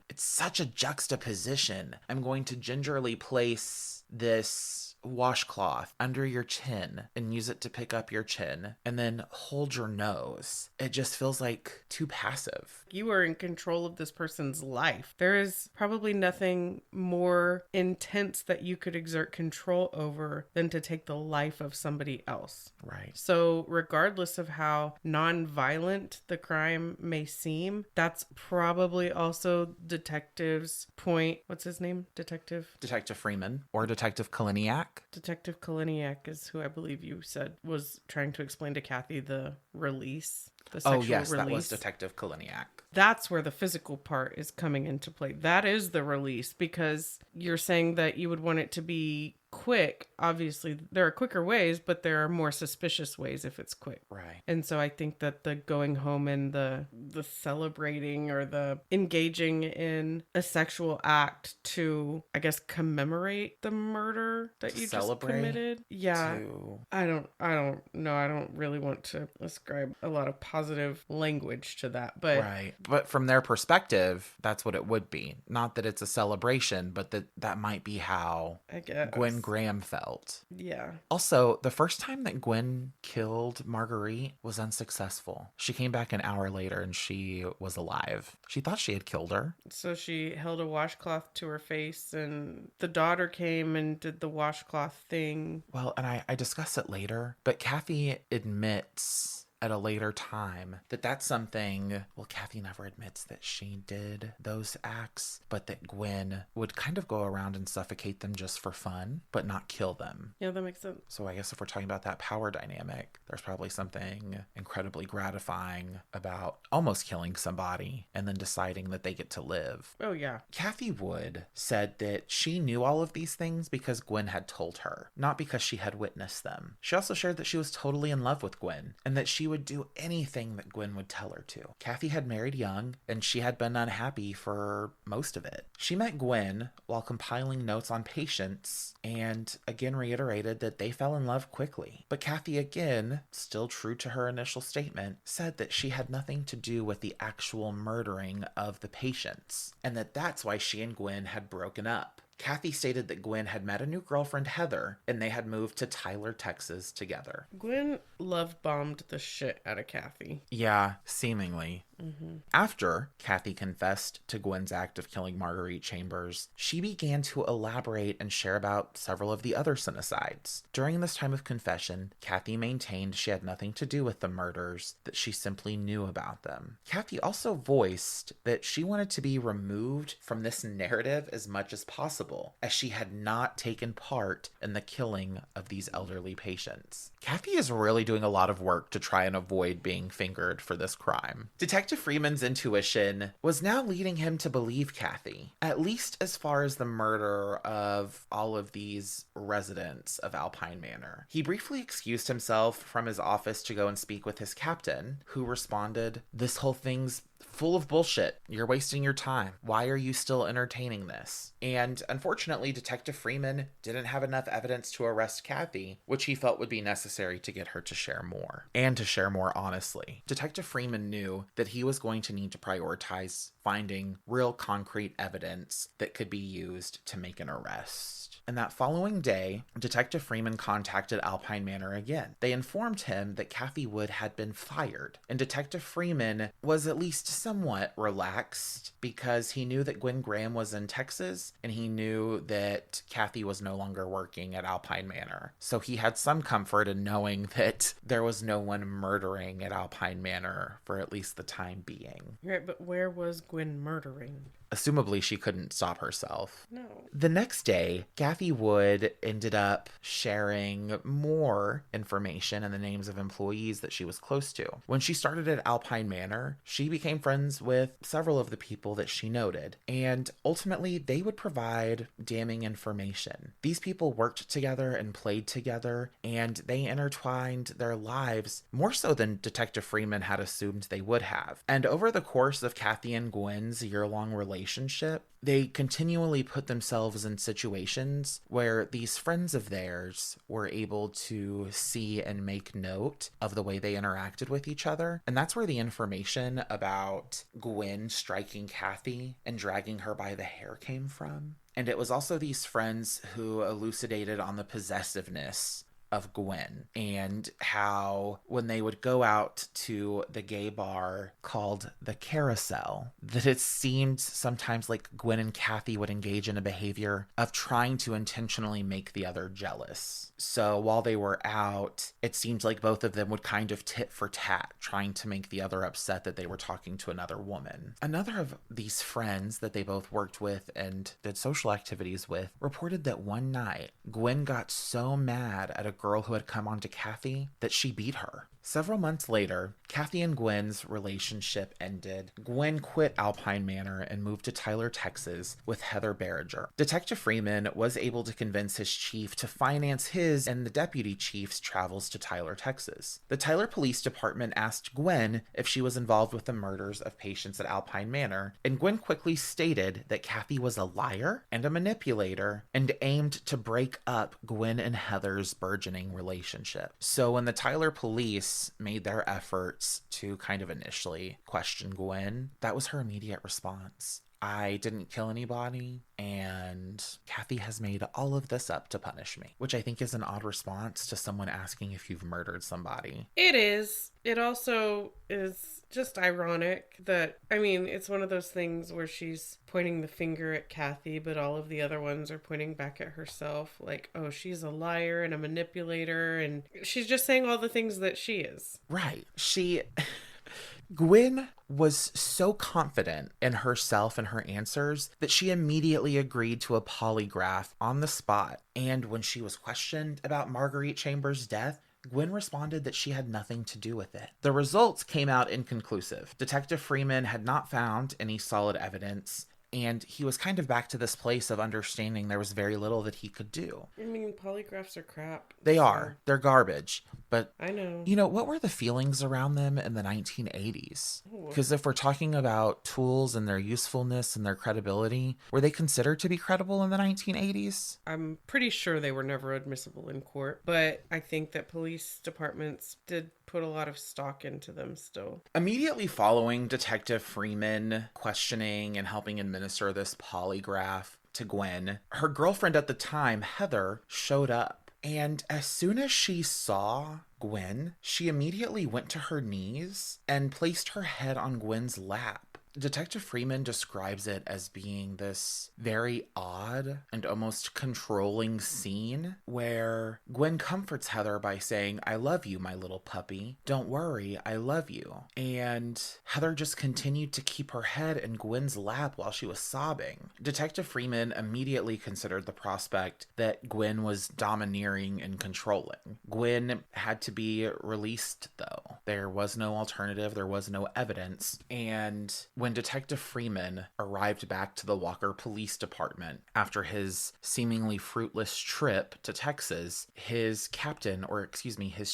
it's such a juxtaposition. I'm going to gingerly place this washcloth under your chin and use it to pick up your chin and then hold your nose. It just feels like too passive. You are in control of this person's life. There is probably nothing more intense that you could exert control over than to take the life of somebody else. Right. So regardless of how non-violent the crime may seem, that's probably also detective's point. What's his name? Detective Freeman or Detective Kaliniak. Detective Kaliniak is who I believe you said was trying to explain to Cathy the release, the sexual Oh, yes, release. that was Detective Kaliniak. That's where the physical part is coming into play. That is the release, because you're saying that you would want it to be quick. Obviously, there are quicker ways, but there are more suspicious ways if it's quick. Right. And so I think that the going home and the celebrating or the engaging in a sexual act to, I guess, commemorate the murder that you just committed. Yeah. I don't know. I don't really want to ascribe a lot of positive language to that, but right. But from their perspective, that's what it would be. Not that it's a celebration, but that might be how I guess Gwen Graham felt. Yeah. Also, the first time that Gwen killed Marguerite was unsuccessful. She came back an hour later and she was alive. She thought she had killed her. So she held a washcloth to her face and the daughter came and did the washcloth thing. Well, and I discuss it later, but Cathy admits at a later time that's something, well, Cathy never admits that she did those acts, but that Gwen would kind of go around and suffocate them just for fun, but not kill them. Yeah, that makes sense. So I guess if we're talking about that power dynamic, there's probably something incredibly gratifying about almost killing somebody and then deciding that they get to live. Oh, yeah. Cathy Wood said that she knew all of these things because Gwen had told her, not because she had witnessed them. She also shared that she was totally in love with Gwen and that she would do anything that Gwen would tell her to. Cathy had married young, and she had been unhappy for most of it. She met Gwen while compiling notes on patients and again reiterated that they fell in love quickly. But Cathy, again, still true to her initial statement, said that she had nothing to do with the actual murdering of the patients, and that's why she and Gwen had broken up. Cathy stated that Gwen had met a new girlfriend, Heather, and they had moved to Tyler, Texas together. Gwen love-bombed the shit out of Cathy. Yeah, seemingly. Mm-hmm. After Cathy confessed to Gwen's act of killing Marguerite Chambers, she began to elaborate and share about several of the other sinicides. During this time of confession, Cathy maintained she had nothing to do with the murders, that she simply knew about them. Cathy also voiced that she wanted to be removed from this narrative as much as possible, as she had not taken part in the killing of these elderly patients. Cathy is really doing a lot of work to try and avoid being fingered for this crime. Detective Freeman's intuition was now leading him to believe Cathy, at least as far as the murder of all of these residents of Alpine Manor. He briefly excused himself from his office to go and speak with his captain, who responded, "This whole thing's full of bullshit. You're wasting your time. Why are you still entertaining this?" And unfortunately, Detective Freeman didn't have enough evidence to arrest Cathy, which he felt would be necessary to get her to share more, and to share more honestly. Detective Freeman knew that he was going to need to prioritize finding real concrete evidence that could be used to make an arrest. And that following day, Detective Freeman contacted Alpine Manor again. They informed him that Cathy Wood had been fired, and Detective Freeman was at least somewhat relaxed because he knew that Gwen Graham was in Texas, and he knew that Cathy was no longer working at Alpine Manor. So he had some comfort in knowing that there was no one murdering at Alpine Manor for at least the time being. Right, but where was Gwen murdering? Assumably, she couldn't stop herself. No. The next day, Cathy Wood ended up sharing more information and the names of employees that she was close to. When she started at Alpine Manor, she became friends with several of the people that she noted, and ultimately, they would provide damning information. These people worked together and played together, and they intertwined their lives more so than Detective Freeman had assumed they would have. And over the course of Cathy and Gwen's year-long relationship, they continually put themselves in situations where these friends of theirs were able to see and make note of the way they interacted with each other. And that's where the information about Gwen striking Cathy and dragging her by the hair came from. And it was also these friends who elucidated on the possessiveness of Gwen, and how when they would go out to the gay bar called the Carousel, that it seemed sometimes like Gwen and Cathy would engage in a behavior of trying to intentionally make the other jealous. So while they were out, it seemed like both of them would kind of tit for tat, trying to make the other upset that they were talking to another woman. Another of these friends that they both worked with and did social activities with reported that one night, Gwen got so mad at a girl who had come on to Cathy that she beat her. Several months later, Cathy and Gwen's relationship ended. Gwen quit Alpine Manor and moved to Tyler, Texas with Heather Barriger. Detective Freeman was able to convince his chief to finance his and the deputy chief's travels to Tyler, Texas. The Tyler Police Department asked Gwen if she was involved with the murders of patients at Alpine Manor, and Gwen quickly stated that Cathy was a liar and a manipulator and aimed to break up Gwen and Heather's burgeoning relationship. So when the Tyler Police made their efforts to kind of initially question Gwen, that was her immediate response. I didn't kill anybody, and Cathy has made all of this up to punish me, which I think is an odd response to someone asking if you've murdered somebody. It is. It also is just ironic that, I mean, it's one of those things where she's pointing the finger at Cathy, but all of the other ones are pointing back at herself. Like, oh, she's a liar and a manipulator, and she's just saying all the things that she is. Right. Gwen was so confident in herself and her answers that she immediately agreed to a polygraph on the spot. And when she was questioned about Marguerite Chambers' death, Gwen responded that she had nothing to do with it. The results came out inconclusive. Detective Freeman had not found any solid evidence, and he was kind of back to this place of understanding there was very little that he could do. I mean, polygraphs are crap. They are. They're garbage. But, I know. You know, what were the feelings around them in the 1980s? Because if we're talking about tools and their usefulness and their credibility, were they considered to be credible in the 1980s? I'm pretty sure they were never admissible in court, but I think that police departments did put a lot of stock into them still. Immediately following Detective Freeman questioning and helping administer this polygraph to Gwen, her girlfriend at the time, Heather, showed up. And as soon as she saw Gwen, she immediately went to her knees and placed her head on Gwen's lap. Detective Freeman describes it as being this very odd and almost controlling scene where Gwen comforts Heather by saying, "I love you, my little puppy. Don't worry, I love you." And Heather just continued to keep her head in Gwen's lap while she was sobbing. Detective Freeman immediately considered the prospect that Gwen was domineering and controlling. Gwen had to be released, though. There was no alternative. There was no evidence. And when Detective Freeman arrived back to the Walker Police Department after his seemingly fruitless trip to Texas, his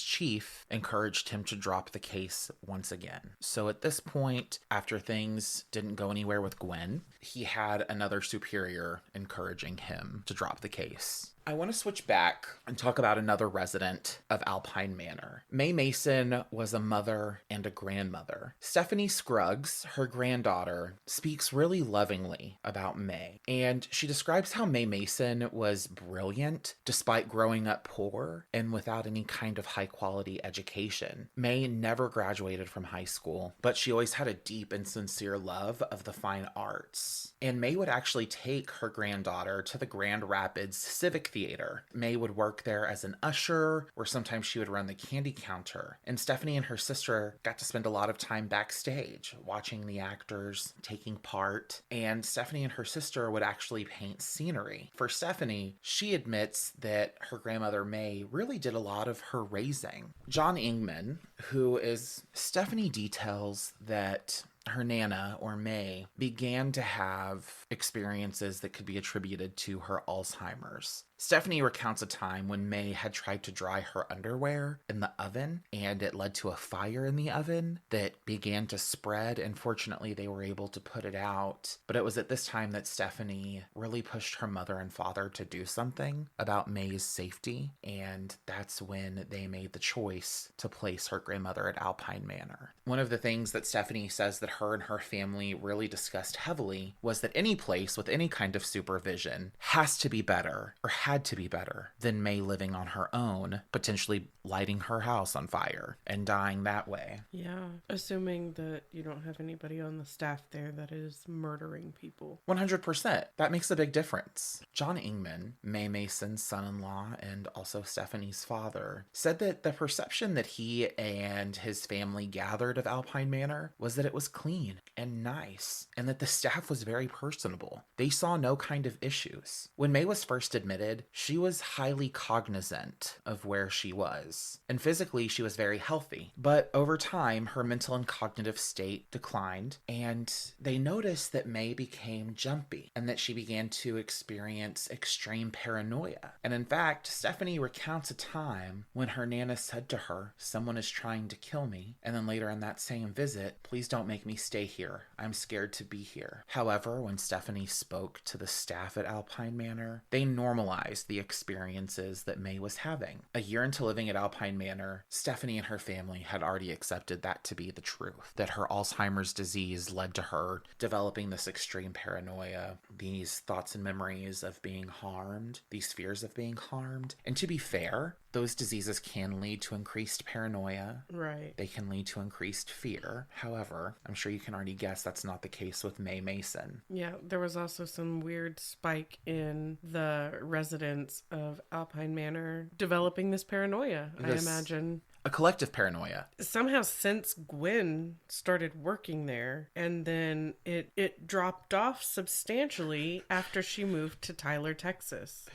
chief encouraged him to drop the case once again. So at this point, after things didn't go anywhere with Gwen, he had another superior encouraging him to drop the case. I want to switch back and talk about another resident of Alpine Manor. Mae Mason was a mother and a grandmother. Stephanie Scruggs, her granddaughter, speaks really lovingly about Mae, and she describes how Mae Mason was brilliant despite growing up poor and without any kind of high-quality education. Mae never graduated from high school, but she always had a deep and sincere love of the fine arts. And Mae would actually take her granddaughter to the Grand Rapids Civic Theater. Mae would work there as an usher, or sometimes she would run the candy counter. And Stephanie and her sister got to spend a lot of time backstage, watching the actors taking part. And Stephanie and her sister would actually paint scenery. For Stephanie, she admits that her grandmother Mae really did a lot of her raising. John Ingman, who is Stephanie, details that her Nana, or Mae, began to have experiences that could be attributed to her Alzheimer's. Stephanie recounts a time when Mae had tried to dry her underwear in the oven, and it led to a fire in the oven that began to spread, and fortunately they were able to put it out. But it was at this time that Stephanie really pushed her mother and father to do something about Mae's safety, and that's when they made the choice to place her grandmother at Alpine Manor. One of the things that Stephanie says that her and her family really discussed heavily was that any place with any kind of supervision has to be better, or had to be better than May living on her own, potentially lighting her house on fire and dying that way. Yeah, assuming that you don't have anybody on the staff there that is murdering people. 100%. That makes a big difference. John Ingman, May Mason's son-in-law and also Stephanie's father, said that the perception that he and his family gathered of Alpine Manor was that it was clean and nice, and that the staff was very personable. They saw no kind of issues. When May was first admitted, she was highly cognizant of where she was, and physically she was very healthy. But over time, her mental and cognitive state declined, and they noticed that May became jumpy and that she began to experience extreme paranoia. And in fact, Stephanie recounts a time when her Nana said to her, "Someone is trying to kill me," and then later in that same visit, "Please don't make me stay here. I'm scared to be here." However, when Stephanie spoke to the staff at Alpine Manor, they normalized the experiences that May was having. A year into living at Alpine Manor, Stephanie and her family had already accepted that to be the truth, that her Alzheimer's disease led to her developing this extreme paranoia, these thoughts and memories of being harmed, these fears of being harmed. And to be fair, those diseases can lead to increased paranoia. Right. They can lead to increased fear. However, I'm sure you can already guess that's not the case with May Mason. Yeah, there was also some weird spike in the residents of Alpine Manor developing this paranoia, I imagine. A collective paranoia. Somehow since Gwen started working there, and then it dropped off substantially after she moved to Tyler, Texas.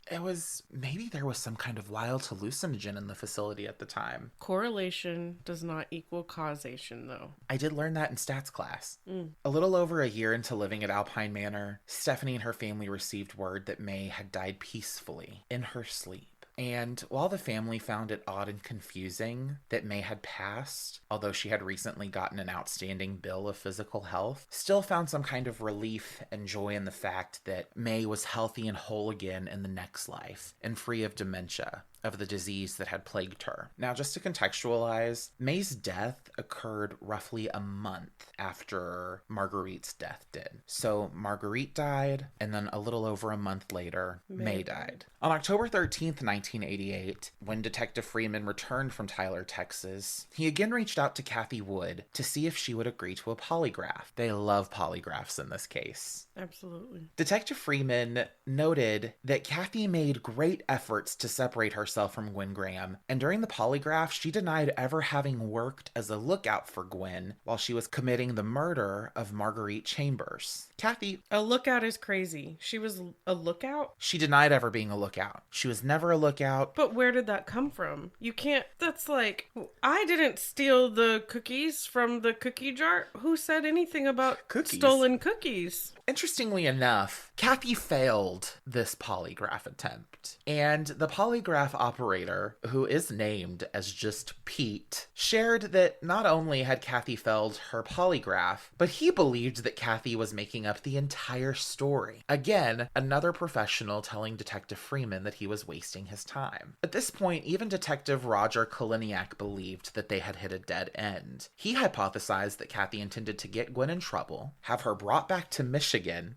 Maybe there was some kind of wild hallucinogen in the facility at the time. Correlation does not equal causation, though. I did learn that in stats class. A little over a year into living at Alpine Manor, Stephanie and her family received word that May had died peacefully in her sleep. And while the family found it odd and confusing that May had passed, although she had recently gotten an outstanding bill of physical health, still found some kind of relief and joy in the fact that May was healthy and whole again in the next life and free of dementia, of the disease that had plagued her. Now, just to contextualize, May's death occurred roughly a month after Marguerite's death did. So Marguerite died, and then a little over a month later, May died. On October 13th, 1988, when Detective Freeman returned from Tyler, Texas, he again reached out to Cathy Wood to see if she would agree to a polygraph. They love polygraphs in this case. Absolutely. Detective Freeman noted that Cathy made great efforts to separate herself from Gwen Graham, and during the polygraph, she denied ever having worked as a lookout for Gwen while she was committing the murder of Marguerite Chambers. Cathy... A lookout is crazy. She was a lookout? She denied ever being a lookout. She was never a lookout. But where did that come from? You can't... That's like... I didn't steal the cookies from the cookie jar. Who said anything about Cookies? Stolen cookies? Interestingly enough, Cathy failed this polygraph attempt, and the polygraph operator, who is named as just Pete, shared that not only had Cathy failed her polygraph, but he believed that Cathy was making up the entire story. Again, another professional telling Detective Freeman that he was wasting his time. At this point, even Detective Roger Kaliniak believed that they had hit a dead end. He hypothesized that Cathy intended to get Gwen in trouble, have her brought back to Michigan,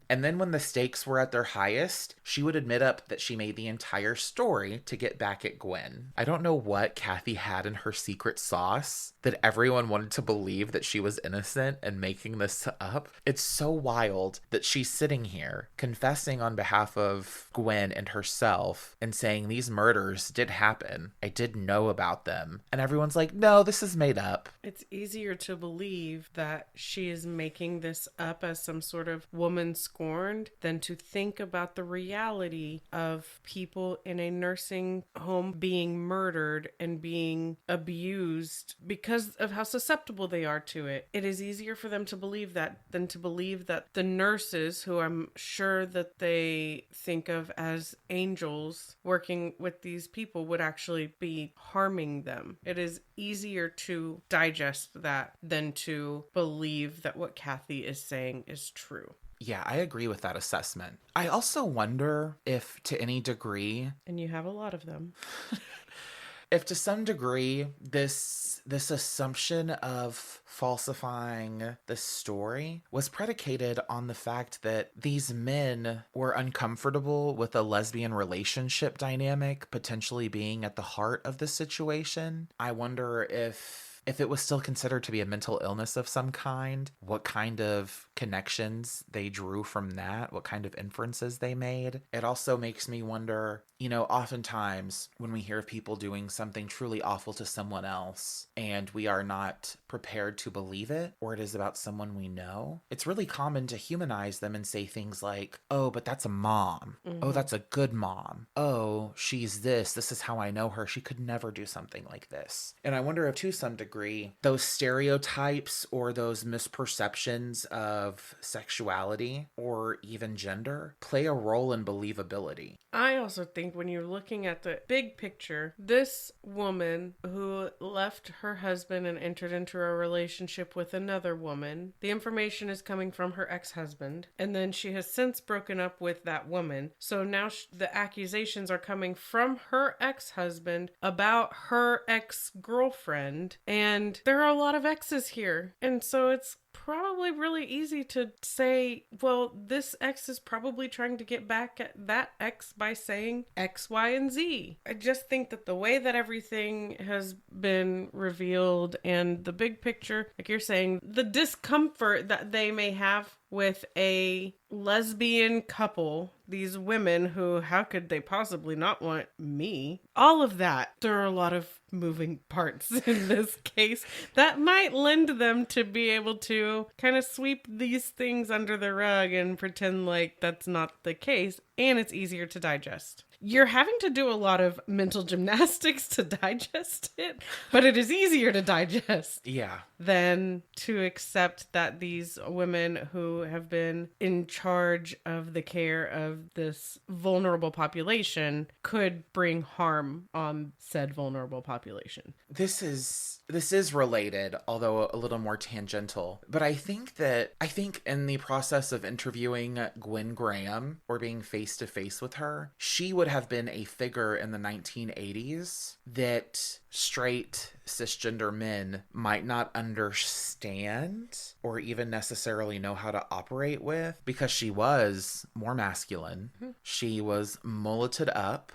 and then when the stakes were at their highest, she would admit up that she made the entire story to get back at Gwen. I don't know what Cathy had in her secret sauce that everyone wanted to believe that she was innocent and making this up. It's so wild that she's sitting here confessing on behalf of Gwen and herself and saying these murders did happen. I did know about them. And everyone's like, no, this is made up. It's easier to believe that she is making this up as some sort of woman scorned than to think about the reality of people in a nursing home being murdered and being abused because of how susceptible they are to it. It is easier for them to believe that than to believe that the nurses, who I'm sure that they think of as angels working with these people, would actually be harming them. It is easier to digest that than to believe that what Cathy is saying is true. Yeah, I agree with that assessment. I also wonder if, to any degree... And you have a lot of them. if to some degree this assumption of falsifying the story was predicated on the fact that these men were uncomfortable with a lesbian relationship dynamic potentially being at the heart of the situation, I wonder if it was still considered to be a mental illness of some kind, what kind of connections they drew from that, what kind of inferences they made. It also makes me wonder, oftentimes when we hear of people doing something truly awful to someone else and we are not prepared to believe it, or it is about someone we know, it's really common to humanize them and say things like, oh, but that's a mom. Mm-hmm. Oh, that's a good mom. Oh, she's this. This is how I know her. She could never do something like this. And I wonder if to some degree, those stereotypes or those misperceptions of sexuality or even gender play a role in believability. I also think when you're looking at the big picture, this woman who left her husband and entered into a relationship with another woman, the information is coming from her ex-husband, and then she has since broken up with that woman. So now the accusations are coming from her ex-husband about her ex-girlfriend, and there are a lot of exes here. And so it's probably really easy to say, well, this ex is probably trying to get back at that ex by saying X, Y, and Z. I just think that the way that everything has been revealed and the big picture, like you're saying, the discomfort that they may have with a lesbian couple, these women who, how could they possibly not want me? All of that. There are a lot of moving parts in this case that might lend them to be able to kind of sweep these things under the rug and pretend like that's not the case, and it's easier to digest. You're having to do a lot of mental gymnastics to digest it, but it is easier to digest. Yeah. Than to accept that these women who have been in charge of the care of this vulnerable population could bring harm on said vulnerable population. This is related, although a little more tangential. But I think in the process of interviewing Gwen Graham or being face to face with her, she would have been a figure in the 1980s that straight cisgender men might not understand or even necessarily know how to operate with, because she was more masculine. Mm-hmm. She was mulleted up.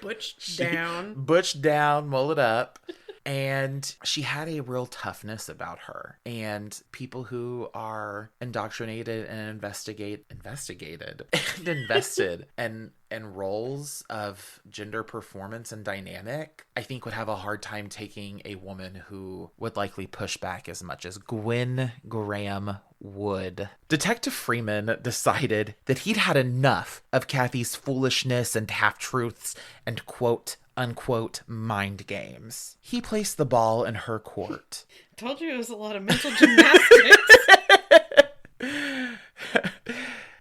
Butched down, mulleted up. And she had a real toughness about her. And people who are indoctrinated and investigated and invested in roles of gender performance and dynamic, I think would have a hard time taking a woman who would likely push back as much as Gwen Graham would. Detective Freeman decided that he'd had enough of Cathy's foolishness and half-truths and quote unquote mind games. He placed the ball in her court. Told you it was a lot of mental gymnastics.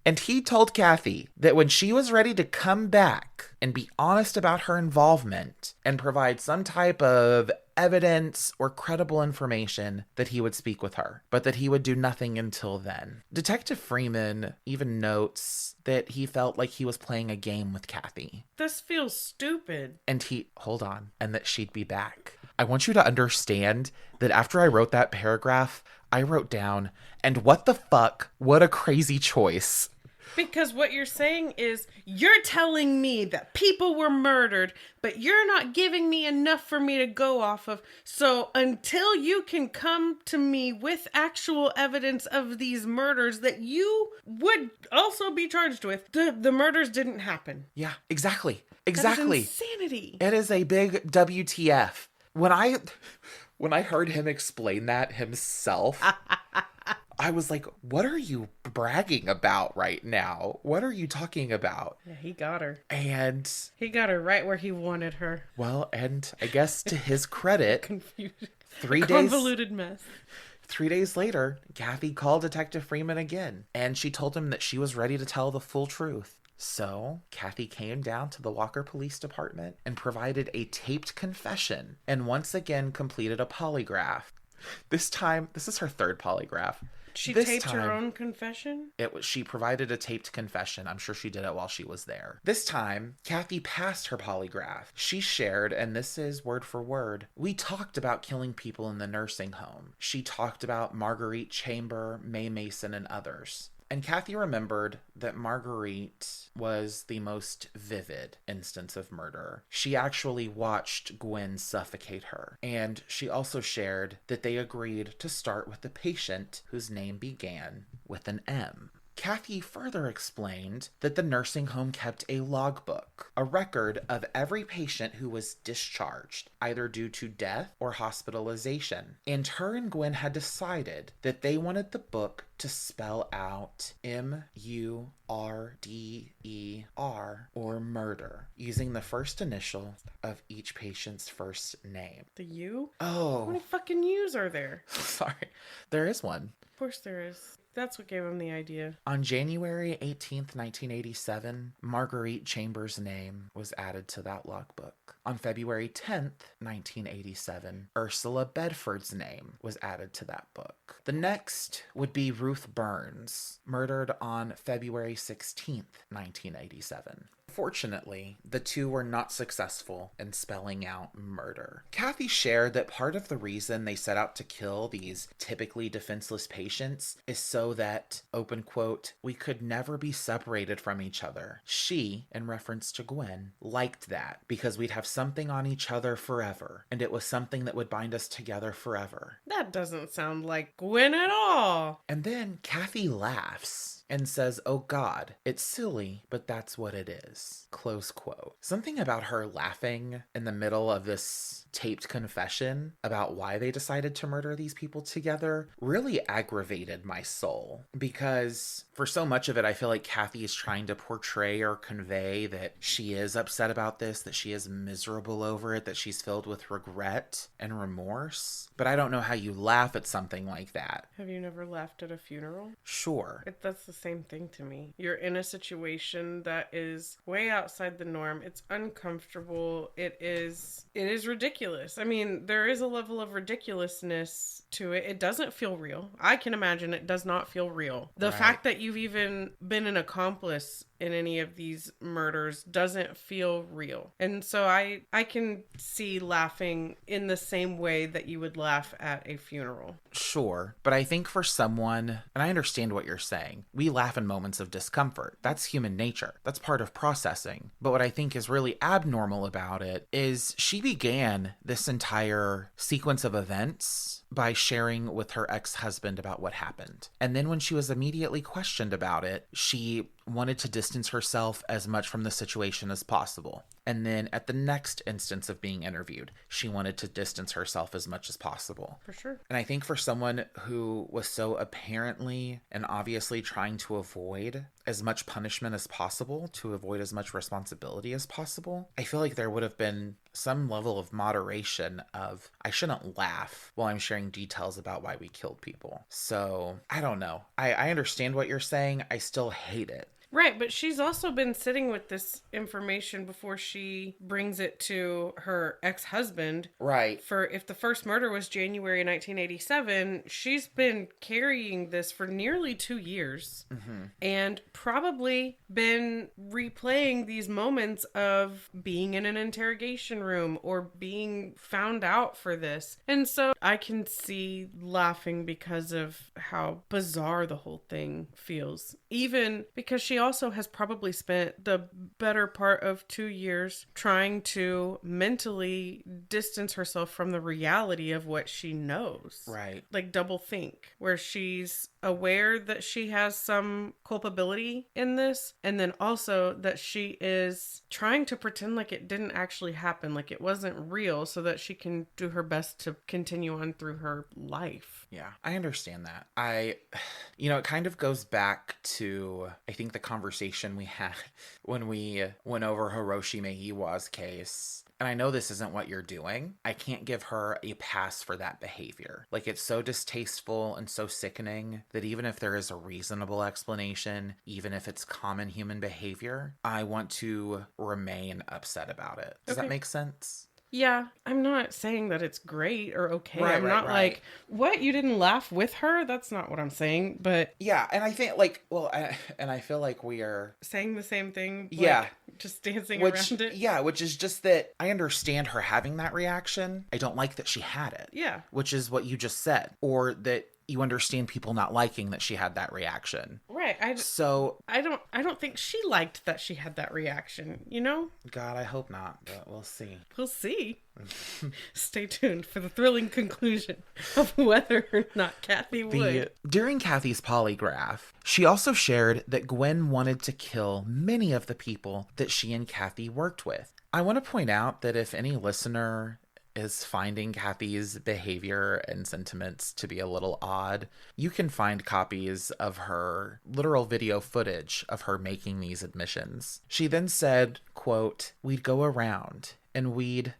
And he told Cathy that when she was ready to come back and be honest about her involvement and provide some type of evidence or credible information, that he would speak with her, but that he would do nothing until then. Detective Freeman even notes that he felt like he was playing a game with Cathy. This feels stupid. And that she'd be back. I want you to understand that after I wrote that paragraph, I wrote down, and what the fuck, what a crazy choice. Because what you're saying is, you're telling me that people were murdered, but you're not giving me enough for me to go off of. So until you can come to me with actual evidence of these murders that you would also be charged with, the murders didn't happen. Yeah, exactly. That is insanity. It is a big WTF. When I heard him explain that himself, I was like, what are you bragging about right now? What are you talking about? Yeah, he got her. And he got her right where he wanted her. Well, and I guess to his credit, convoluted mess. 3 days later, Cathy called Detective Freeman again, and she told him that she was ready to tell the full truth. So, Cathy came down to the Walker Police Department and provided a taped confession, and once again completed a polygraph. This time, this is her third polygraph. She This taped her time, own confession? she provided a taped confession. I'm sure she did it while she was there. This time, Cathy passed her polygraph. She shared, and this is word for word, we talked about killing people in the nursing home. She talked about Marguerite Chamber, Mae Mason, and others. And Cathy remembered that Marguerite was the most vivid instance of murder. She actually watched Gwen suffocate her. And she also shared that they agreed to start with the patient whose name began with an M. Cathy further explained that the nursing home kept a logbook, a record of every patient who was discharged, either due to death or hospitalization. And her and Gwen had decided that they wanted the book to spell out M-U-R-D-E-R, or murder, using the first initial of each patient's first name. The U? Oh. How many fucking U's are there? Sorry. There is one. Of course there is. That's what gave him the idea. On January 18th, 1987, Marguerite Chambers' name was added to that logbook. On February 10th, 1987, Ursula Bedford's name was added to that book. The next would be Ruth Burns, murdered on February 16th, 1987. Fortunately, the two were not successful in spelling out murder. Cathy shared that part of the reason they set out to kill these typically defenseless patients is so that, open quote, we could never be separated from each other. She, in reference to Gwen, liked that because we'd have something on each other forever, and it was something that would bind us together forever. That doesn't sound like Gwen at all. And then Cathy laughs and says, oh God, it's silly, but that's what it is. Close quote. Something about her laughing in the middle of this taped confession about why they decided to murder these people together really aggravated my soul. Because for so much of it, I feel like Cathy is trying to portray or convey that she is upset about this, that she is miserable over it, that she's filled with regret and remorse. But I don't know how you laugh at something like that. Have you never laughed at a funeral? Sure. That's the same thing to me. You're in a situation that is way outside the norm. It's uncomfortable. It is ridiculous. I mean, there is a level of ridiculousness to it. It doesn't feel real. I can imagine it does not feel real. The fact that you've even been an accomplice in any of these murders doesn't feel real. And so I can see laughing in the same way that you would laugh at a funeral. Sure, but I think for someone, and I understand what you're saying, we laugh in moments of discomfort. That's human nature. That's part of processing. But what I think is really abnormal about it is she began this entire sequence of events by sharing with her ex-husband about what happened. And then when she was immediately questioned about it, she wanted to distance herself as much from the situation as possible. And then at the next instance of being interviewed, she wanted to distance herself as much as possible. For sure. And I think for someone who was so apparently and obviously trying to avoid as much punishment as possible, to avoid as much responsibility as possible, I feel like there would have been some level of moderation of, I shouldn't laugh while I'm sharing details about why we killed people. So I don't know. I understand what you're saying. I still hate it. Right, but she's also been sitting with this information before she brings it to her ex-husband. Right. For if the first murder was January 1987, she's been carrying this for nearly 2 years. Mm-hmm. And probably been replaying these moments of being in an interrogation room or being found out for this. And so I can see laughing because of how bizarre the whole thing feels. Even because she also has probably spent the better part of 2 years trying to mentally distance herself from the reality of what she knows. Right. Like double think, where she's aware that she has some culpability in this, and then also that she is trying to pretend like it didn't actually happen, like it wasn't real, so that she can do her best to continue on through her life. Yeah, I understand that. It kind of goes back to, I think, the conversation we had when we went over Hiroshi Meiiwa's case. And I know this isn't what you're doing. I can't give her a pass for that behavior. Like, it's so distasteful and so sickening that even if there is a reasonable explanation, even if it's common human behavior, I want to remain upset about it. Does that make sense? Yeah, I'm not saying that it's great or okay. Right, I'm right, not right. like, what? You didn't laugh with her? That's not what I'm saying. But Yeah, and I think and I feel like we are, saying the same thing, yeah, like just dancing which, around it. yeah, which is just that I understand her having that reaction. I don't like that she had it. Yeah. Which is what you just said. Or that you understand people not liking that she had that reaction. Right. So, I don't think she liked that she had that reaction, you know? God, I hope not, but we'll see. We'll see. Stay tuned for the thrilling conclusion of whether or not Cathy would. During Cathy's polygraph, she also shared that Gwen wanted to kill many of the people that she and Cathy worked with. I want to point out that if any listener is finding Cathy's behavior and sentiments to be a little odd, you can find copies of her literal video footage of her making these admissions. She then said, quote, "We'd go around and we'd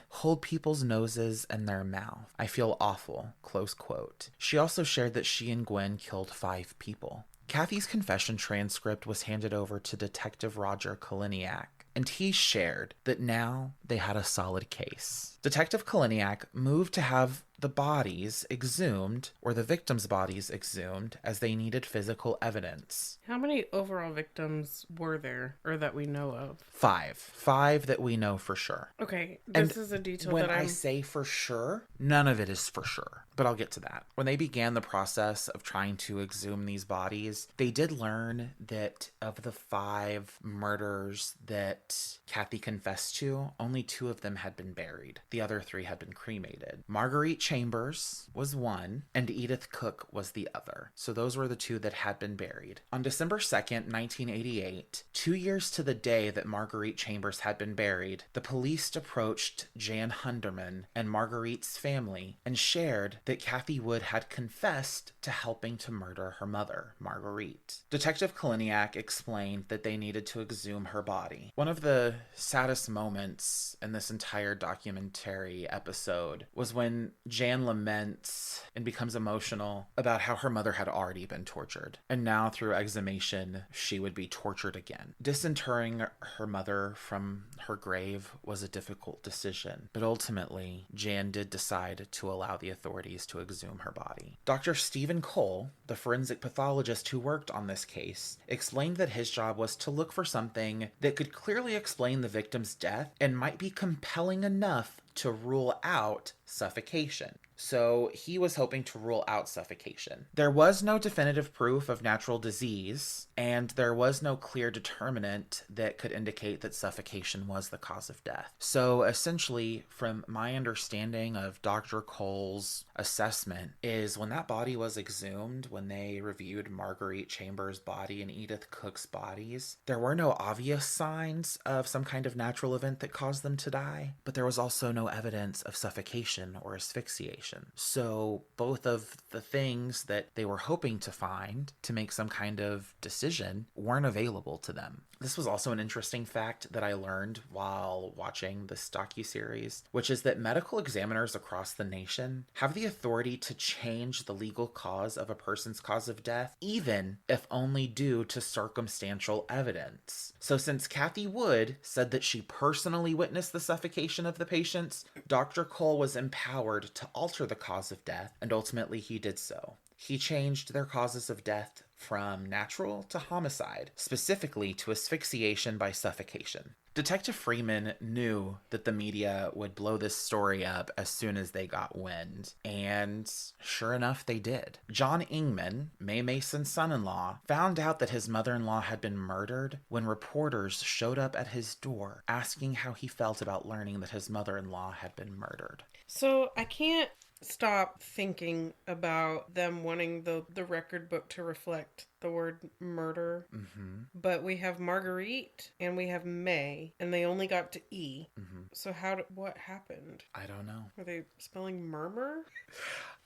hold people's noses and their mouth. I feel awful," close quote. She also shared that she and Gwen killed 5 people. Cathy's confession transcript was handed over to Detective Roger Kaliniak, and he shared that now they had a solid case. Detective Kaliniak moved to have the bodies exhumed, or the victims' bodies exhumed, as they needed physical evidence. How many overall victims were there, or that we know of? 5. 5 that we know for sure. Okay, this is a detail when that I say for sure, none of it is for sure, but I'll get to that. When they began the process of trying to exhume these bodies, they did learn that of the 5 murders that Cathy confessed to, only 2 of them had been buried. The other 3 had been cremated. Marguerite Chambers was one, and Edith Cook was the other. So those were the 2 that had been buried. On December 2nd, 1988, 2 years to the day that Marguerite Chambers had been buried, the police approached Jan Hunderman and Marguerite's family and shared that Cathy Wood had confessed to helping to murder her mother, Marguerite. Detective Kaliniak explained that they needed to exhume her body. One of the saddest moments in this entire documentary episode was when Jan laments and becomes emotional about how her mother had already been tortured, and now through exhumation she would be tortured again. Disinterring her mother from her grave was a difficult decision, but ultimately Jan did decide to allow the authorities to exhume her body. Dr. Stephen Cole, the forensic pathologist who worked on this case, explained that his job was to look for something that could clearly explain the victim's death and might be compelling enough to rule out suffocation. So he was hoping to rule out suffocation. There was no definitive proof of natural disease, and there was no clear determinant that could indicate that suffocation was the cause of death. So essentially, from my understanding of Dr. Cole's assessment, is when that body was exhumed, when they reviewed Marguerite Chambers' body and Edith Cook's bodies, there were no obvious signs of some kind of natural event that caused them to die, but there was also no evidence of suffocation or asphyxiation. So both of the things that they were hoping to find to make some kind of decision weren't available to them. This was also an interesting fact that I learned while watching this docuseries, which is that medical examiners across the nation have the authority to change the legal cause of a person's cause of death, even if only due to circumstantial evidence. So since Cathy Wood said that she personally witnessed the suffocation of the patients, Dr. Cole was empowered to alter the cause of death, and ultimately he did so. He changed their causes of death from natural to homicide, specifically to asphyxiation by suffocation. Detective Freeman knew that the media would blow this story up as soon as they got wind, and sure enough, they did. John Ingman, Mae Mason's son-in-law, found out that his mother-in-law had been murdered when reporters showed up at his door asking how he felt about learning that his mother-in-law had been murdered. So I can't stop thinking about them wanting the record book to reflect the word murder. Mm-hmm. But we have Marguerite and we have May, and they only got to E. Mm-hmm. So what happened? I don't know. Were they spelling murmur?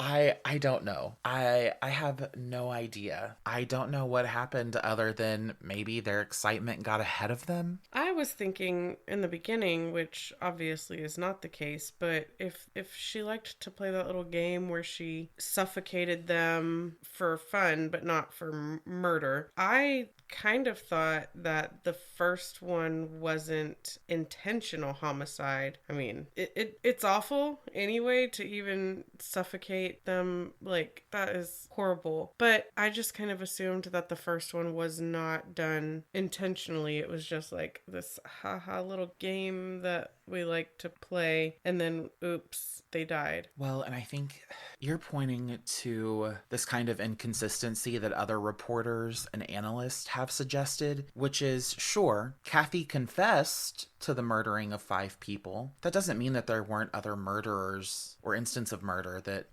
I don't know. I have no idea. I don't know what happened other than maybe their excitement got ahead of them. I was thinking in the beginning, which obviously is not the case, but if she liked to play that little game where she suffocated them for fun but not for murder, I kind of thought that the first one wasn't intentional homicide. I mean, it's awful anyway to even suffocate them. Like, that is horrible. But I just kind of assumed that the first one was not done intentionally. It was just like this haha little game that we like to play, and then oops, they died. Well, and I think you're pointing to this kind of inconsistency that other reporters and analysts have suggested, which is, sure, Cathy confessed to the murdering of 5 people. That doesn't mean that there weren't other murderers or instances of murder that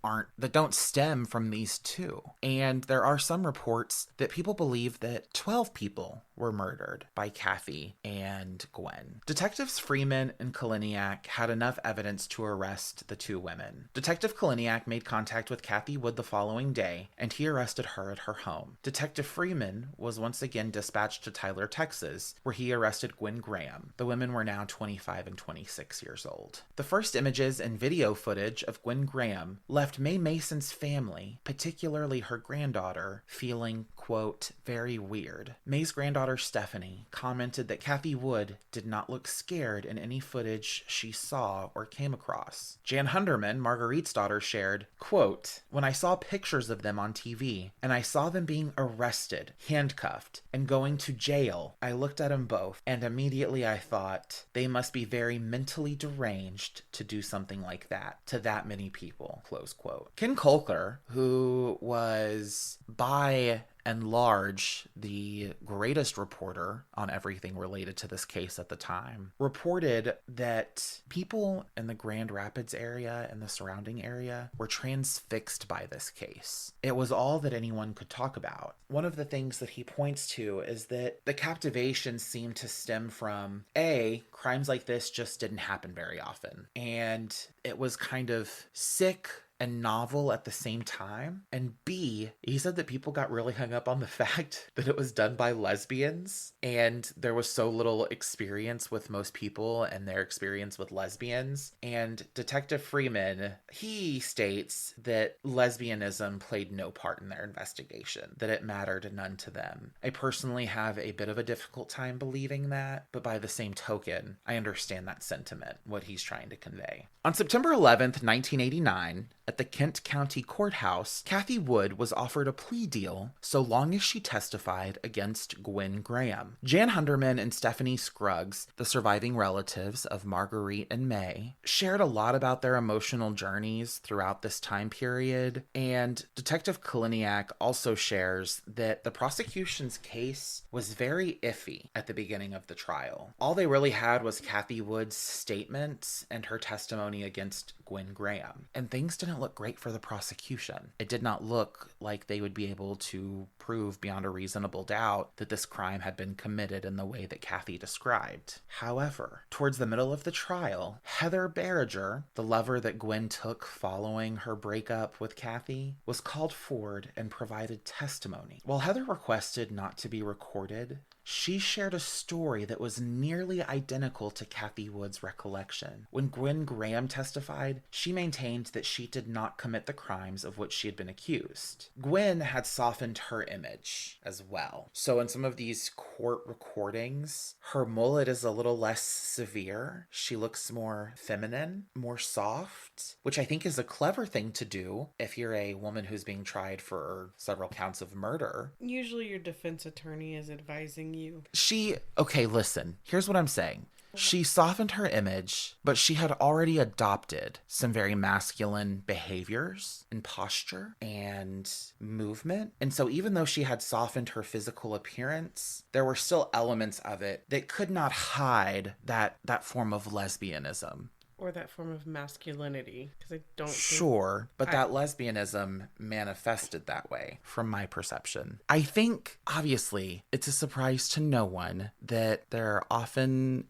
don't stem from these 2. And there are some reports that people believe that 12 people were murdered by Cathy and Gwen. Detectives Freeman and Kaliniak had enough evidence to arrest the 2 women. Detective Kaliniak made contact with Cathy Wood the following day, and he arrested her at her home. Detective Freeman was once again dispatched to Tyler, Texas, where he arrested Gwen Graham. The women were now 25 and 26 years old. The first images and video footage of Gwen Graham left Mae Mason's family, particularly her granddaughter, feeling, quote, very weird. Mae's granddaughter Stephanie commented that Cathy Wood did not look scared in any footage she saw or came across. Jan Hunderman, Marguerite's daughter, shared, quote, when I saw pictures of them on TV and I saw them being arrested, handcuffed, and going to jail, I looked at them both and immediately I thought they must be very mentally deranged to do something like that to that many people, close quote. Ken Kolker, who was by and large the greatest reporter on everything related to this case at the time, reported that people in the Grand Rapids area and the surrounding area were transfixed by this case. It was all that anyone could talk about. One of the things that he points to is that the captivation seemed to stem from, A, crimes like this just didn't happen very often, and it was kind of sick and novel at the same time. And B, he said that people got really hung up on the fact that it was done by lesbians, and there was so little experience with most people and their experience with lesbians. And Detective Freeman, he states that lesbianism played no part in their investigation, that it mattered none to them. I personally have a bit of a difficult time believing that, but by the same token, I understand that sentiment, what he's trying to convey. On September 11th, 1989, at the Kent County Courthouse, Cathy Wood was offered a plea deal so long as she testified against Gwen Graham. Jan Hunderman and Stephanie Scruggs, the surviving relatives of Marguerite and Mae, shared a lot about their emotional journeys throughout this time period, and Detective Kaliniak also shares that the prosecution's case was very iffy at the beginning of the trial. All they really had was Cathy Wood's statement and her testimony against Gwen Graham, and things didn't look great for the prosecution. It did not look like they would be able to prove beyond a reasonable doubt that this crime had been committed in the way that Cathy described. However, towards the middle of the trial, Heather Barriger, the lover that Gwen took following her breakup with Cathy, was called forward and provided testimony. While Heather requested not to be recorded, she shared a story that was nearly identical to Cathy Wood's recollection. When Gwen Graham testified, she maintained that she did not commit the crimes of which she had been accused. Gwen had softened her image as well. So in some of these court recordings, her mullet is a little less severe. She looks more feminine, more soft, which I think is a clever thing to do if you're a woman who's being tried for several counts of murder. Usually your defense attorney is advising you. Okay, listen, here's what I'm saying. She softened her image, but she had already adopted some very masculine behaviors and posture and movement. And so even though she had softened her physical appearance, there were still elements of it that could not hide that form of lesbianism. Or that form of masculinity, because I don't Sure, but that lesbianism manifested that way, from my perception. I think, obviously, it's a surprise to no one that there are oftentimes,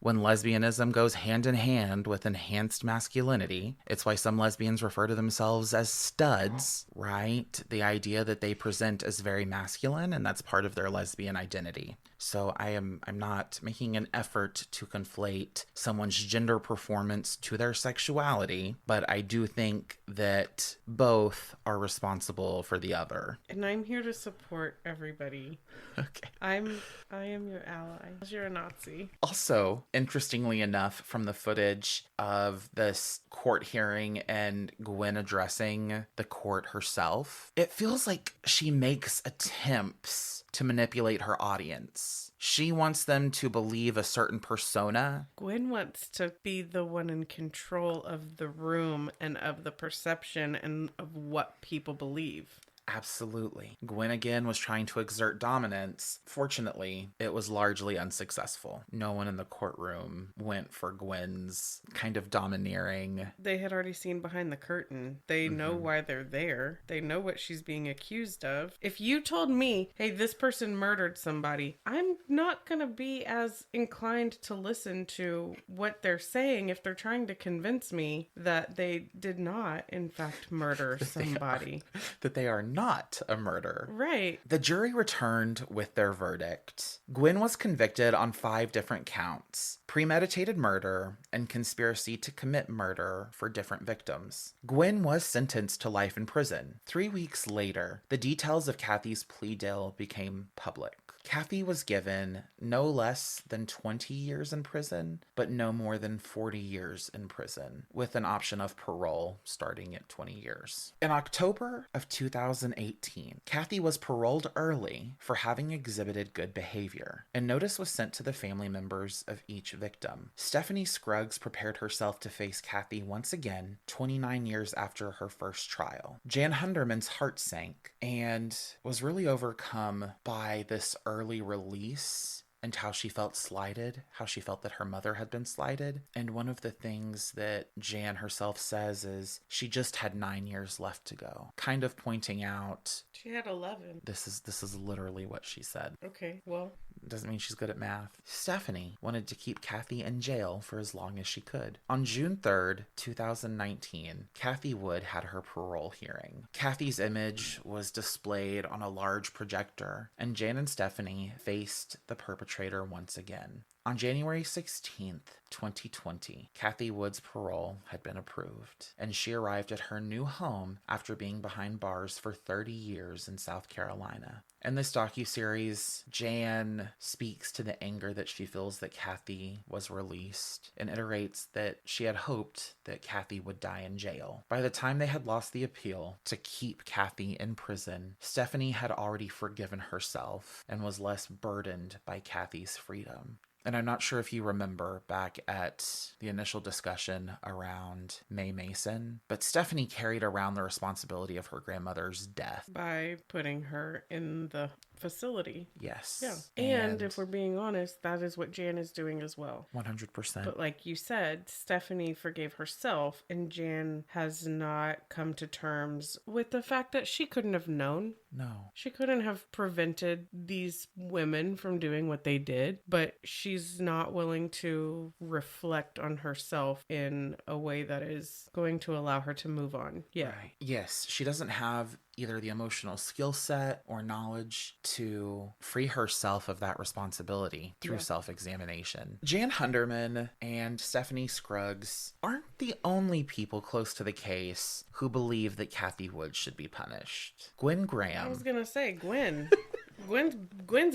when lesbianism goes hand in hand with enhanced masculinity. It's why some lesbians refer to themselves as studs, right? The idea that they present as very masculine, and that's part of their lesbian identity. So I'm not making an effort to conflate someone's gender performance to their sexuality, but I do think that both are responsible for the other. And I'm here to support everybody. Okay. I am your ally. You're a Nazi. Also, interestingly enough, from the footage of this court hearing and Gwen addressing the court herself, it feels like she makes attempts to manipulate her audience. She wants them to believe a certain persona. Gwen wants to be the one in control of the room and of the perception and of what people believe. Absolutely. Gwen again was trying to exert dominance. Fortunately, it was largely unsuccessful. No one in the courtroom went for Gwen's kind of domineering. They had already seen behind the curtain. They know why they're there. They know what she's being accused of. If you told me, hey, this person murdered somebody, I'm not going to be as inclined to listen to what they're saying if they're trying to convince me that they did not, in fact, murder somebody. That they are not a murder. Right. The jury returned with their verdict. Gwen was convicted on 5 different counts: premeditated murder and conspiracy to commit murder for different victims. Gwen was sentenced to life in prison. 3 weeks later, the details of Cathy's plea deal became public. Cathy was given no less than 20 years in prison, but no more than 40 years in prison, with an option of parole starting at 20 years. In October of 2018, Cathy was paroled early for having exhibited good behavior. A notice was sent to the family members of each victim. Stephanie Scruggs prepared herself to face Cathy once again, 29 years after her first trial. Jan Hunderman's heart sank and was really overcome by this early release and how she felt slighted, how she felt that her mother had been slighted. And one of the things that Jan herself says is she just had 9 years left to go, kind of pointing out She had 11. this is literally what she said. Okay, well. Doesn't mean she's good at math. Stephanie wanted to keep Cathy in jail for as long as she could. On June 3rd, 2019, Cathy Wood had her parole hearing. Cathy's image was displayed on a large projector, and Jan and Stephanie faced the perpetrator once again. On January 16th, 2020, Cathy Wood's parole had been approved, and she arrived at her new home after being behind bars for 30 years in South Carolina. In this docuseries, Jan speaks to the anger that she feels that Cathy was released and iterates that she had hoped that Cathy would die in jail. By the time they had lost the appeal to keep Cathy in prison, Stephanie had already forgiven herself and was less burdened by Cathy's freedom. And I'm not sure if you remember back at the initial discussion around Mae Mason, but Stephanie carried around the responsibility of her grandmother's death. By putting her in the facility. Yes. Yeah. And if we're being honest, that is what Jan is doing as well. 100%. But like you said, Stephanie forgave herself, and Jan has not come to terms with the fact that she couldn't have known. No. She couldn't have prevented these women from doing what they did, but she's not willing to reflect on herself in a way that is going to allow her to move on. Yeah. Right. Yes, she doesn't have either the emotional skill set or knowledge to free herself of that responsibility through self-examination. Jan Hunderman and Stephanie Scruggs aren't the only people close to the case who believe that Cathy Wood should be punished. Gwen Graham. I was going to say, Gwen's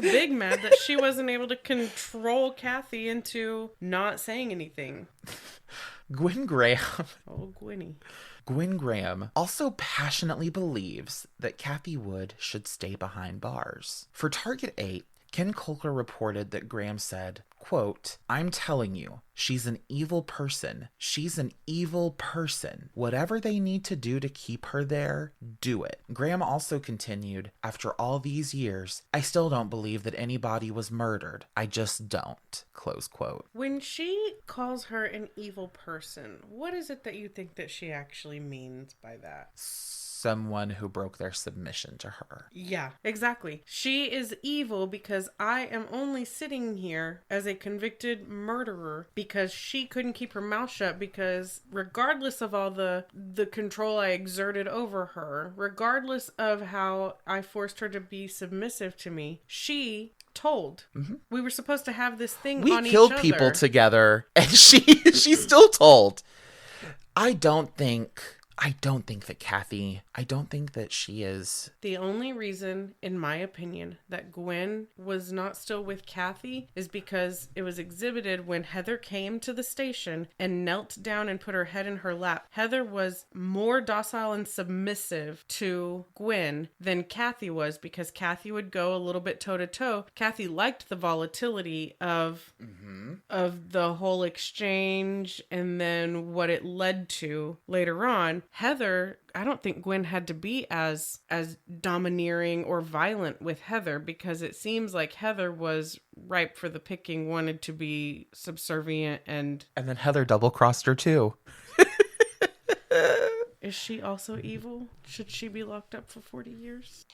big mad that she wasn't able to control Cathy into not saying anything. Gwen Graham. Oh, Gwenny. Gwen Graham also passionately believes that Cathy Wood should stay behind bars. For Target 8, Ken Kolker reported that Graham said, quote, "I'm telling you, she's an evil person. She's an evil person. Whatever they need to do to keep her there, do it." Graham also continued, "After all these years, I still don't believe that anybody was murdered. I just don't." Close quote. When she calls her an evil person, what is it that you think that she actually means by that? someone who broke their submission to her. Yeah, exactly. She is evil because I am only sitting here as a convicted murderer because she couldn't keep her mouth shut, because regardless of all the control I exerted over her, regardless of how I forced her to be submissive to me, she told. Mm-hmm. We were supposed to have this thing on each other. We killed people together, and she still told. I don't think that Cathy, I don't think that she is... The only reason, in my opinion, that Gwen was not still with Cathy is because it was exhibited when Heather came to the station and knelt down and put her head in her lap. Heather was more docile and submissive to Gwen than Cathy was, because Cathy would go a little bit toe-to-toe. Cathy liked the volatility of the whole exchange and then what it led to later on. Heather, I don't think Gwen had to be as domineering or violent with Heather, because it seems like Heather was ripe for the picking, wanted to be subservient, and then Heather double-crossed her too. Is she also evil? Should she be locked up for 40 years?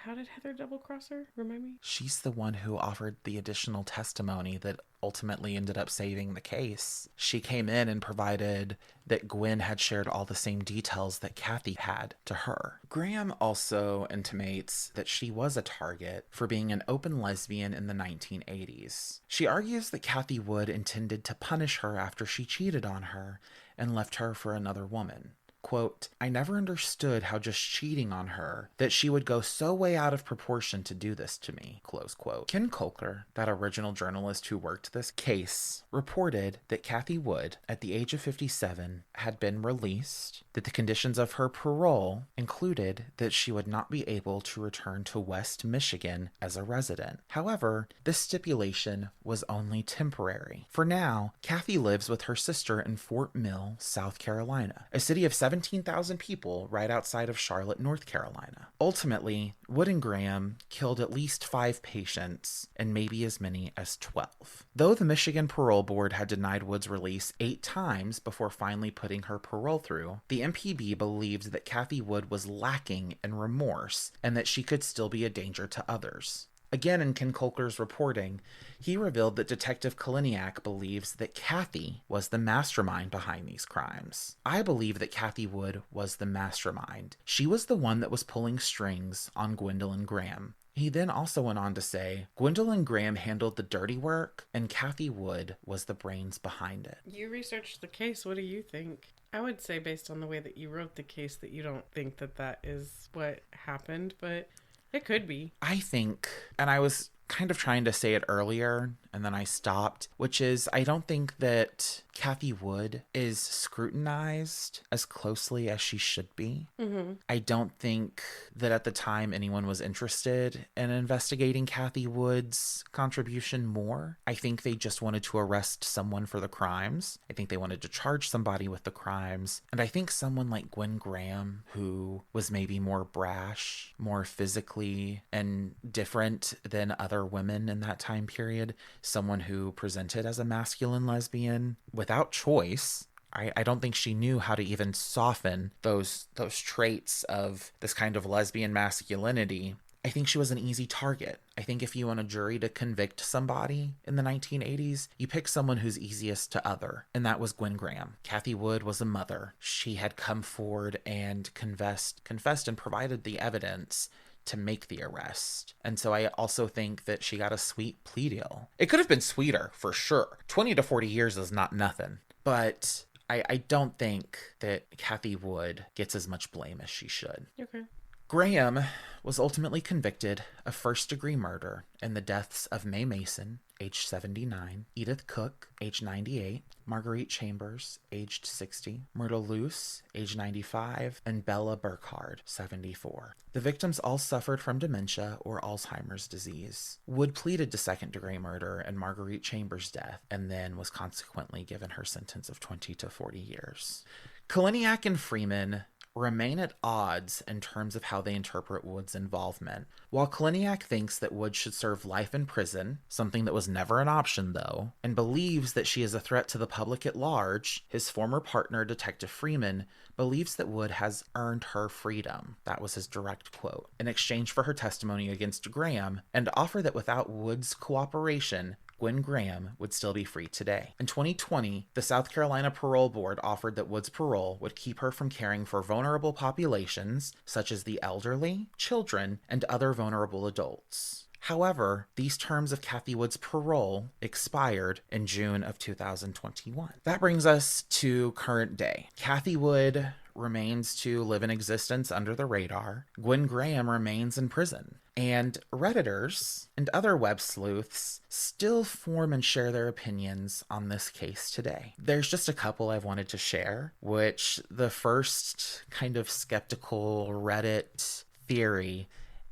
How did Heather double-cross her? Remind me. She's the one who offered the additional testimony that ultimately ended up saving the case. She came in and provided that Gwen had shared all the same details that Cathy had to her. Graham also intimates that she was a target for being an open lesbian in the 1980s. She argues that Cathy Wood intended to punish her after she cheated on her and left her for another woman. Quote, I never understood how just cheating on her, that she would go so way out of proportion to do this to me, close quote. Ken Kolker, that original journalist who worked this case, reported that Cathy Wood, at the age of 57, had been released, that the conditions of her parole included that she would not be able to return to West Michigan as a resident. However, this stipulation was only temporary. For now, Cathy lives with her sister in Fort Mill, South Carolina, a city of 17,000 people right outside of Charlotte, North Carolina. Ultimately, Wood and Graham killed at least 5 patients and maybe as many as 12. Though the Michigan Parole Board had denied Wood's release 8 times before finally putting her parole through, the MPB believed that Cathy Wood was lacking in remorse and that she could still be a danger to others. Again, in Ken Kolker's reporting, he revealed that Detective Kaliniak believes that Cathy was the mastermind behind these crimes. I believe that Cathy Wood was the mastermind. She was the one that was pulling strings on Gwendolyn Graham. He then also went on to say, Gwendolyn Graham handled the dirty work, and Cathy Wood was the brains behind it. You researched the case. What do you think? I would say, based on the way that you wrote the case, that you don't think that that is what happened, but it could be. I think, and I was kind of trying to say it earlier, and then I stopped, which is I don't think that Cathy Wood is scrutinized as closely as she should be. Mm-hmm. I don't think that at the time anyone was interested in investigating Cathy Wood's contribution more. I think they just wanted to arrest someone for the crimes. I think they wanted to charge somebody with the crimes. And I think someone like Gwen Graham, who was maybe more brash, more physically and different than other women in that time period, someone who presented as a masculine lesbian without choice. I don't think she knew how to even soften those traits of this kind of lesbian masculinity. I think she was an easy target. I think if you want a jury to convict somebody in the 1980s, you pick someone who's easiest to other, and that was Gwen Graham. Cathy Wood was a mother. She had come forward and confessed and provided the evidence to make the arrest. And so I also think that she got a sweet plea deal. It could have been sweeter, for sure. 20 to 40 years is not nothing. But I don't think that Cathy Wood gets as much blame as she should. Okay. Graham was ultimately convicted of first-degree murder in the deaths of Mae Mason, aged 79, Edith Cook, aged 98, Marguerite Chambers, aged 60, Myrtle Luce, aged 95, and Bella Burkhard, 74. The victims all suffered from dementia or Alzheimer's disease. Wood pleaded to second-degree murder and Marguerite Chambers' death, and then was consequently given her sentence of 20 to 40 years. Kaliniak and Freeman remain at odds in terms of how they interpret Wood's involvement. While Kaliniak thinks that Wood should serve life in prison, something that was never an option though, and believes that she is a threat to the public at large, his former partner, Detective Freeman, believes that Wood has earned her freedom. That was his direct quote. In exchange for her testimony against Graham, and offer that without Wood's cooperation, Gwen Graham would still be free today. In 2020, the South Carolina Parole Board offered that Wood's parole would keep her from caring for vulnerable populations, such as the elderly, children, and other vulnerable adults. However, these terms of Cathy Wood's parole expired in June of 2021. That brings us to current day. Cathy Wood remains to live in existence under the radar. Gwen Graham remains in prison. And Redditors and other web sleuths still form and share their opinions on this case today. There's just a couple I've wanted to share, which the first kind of skeptical Reddit theory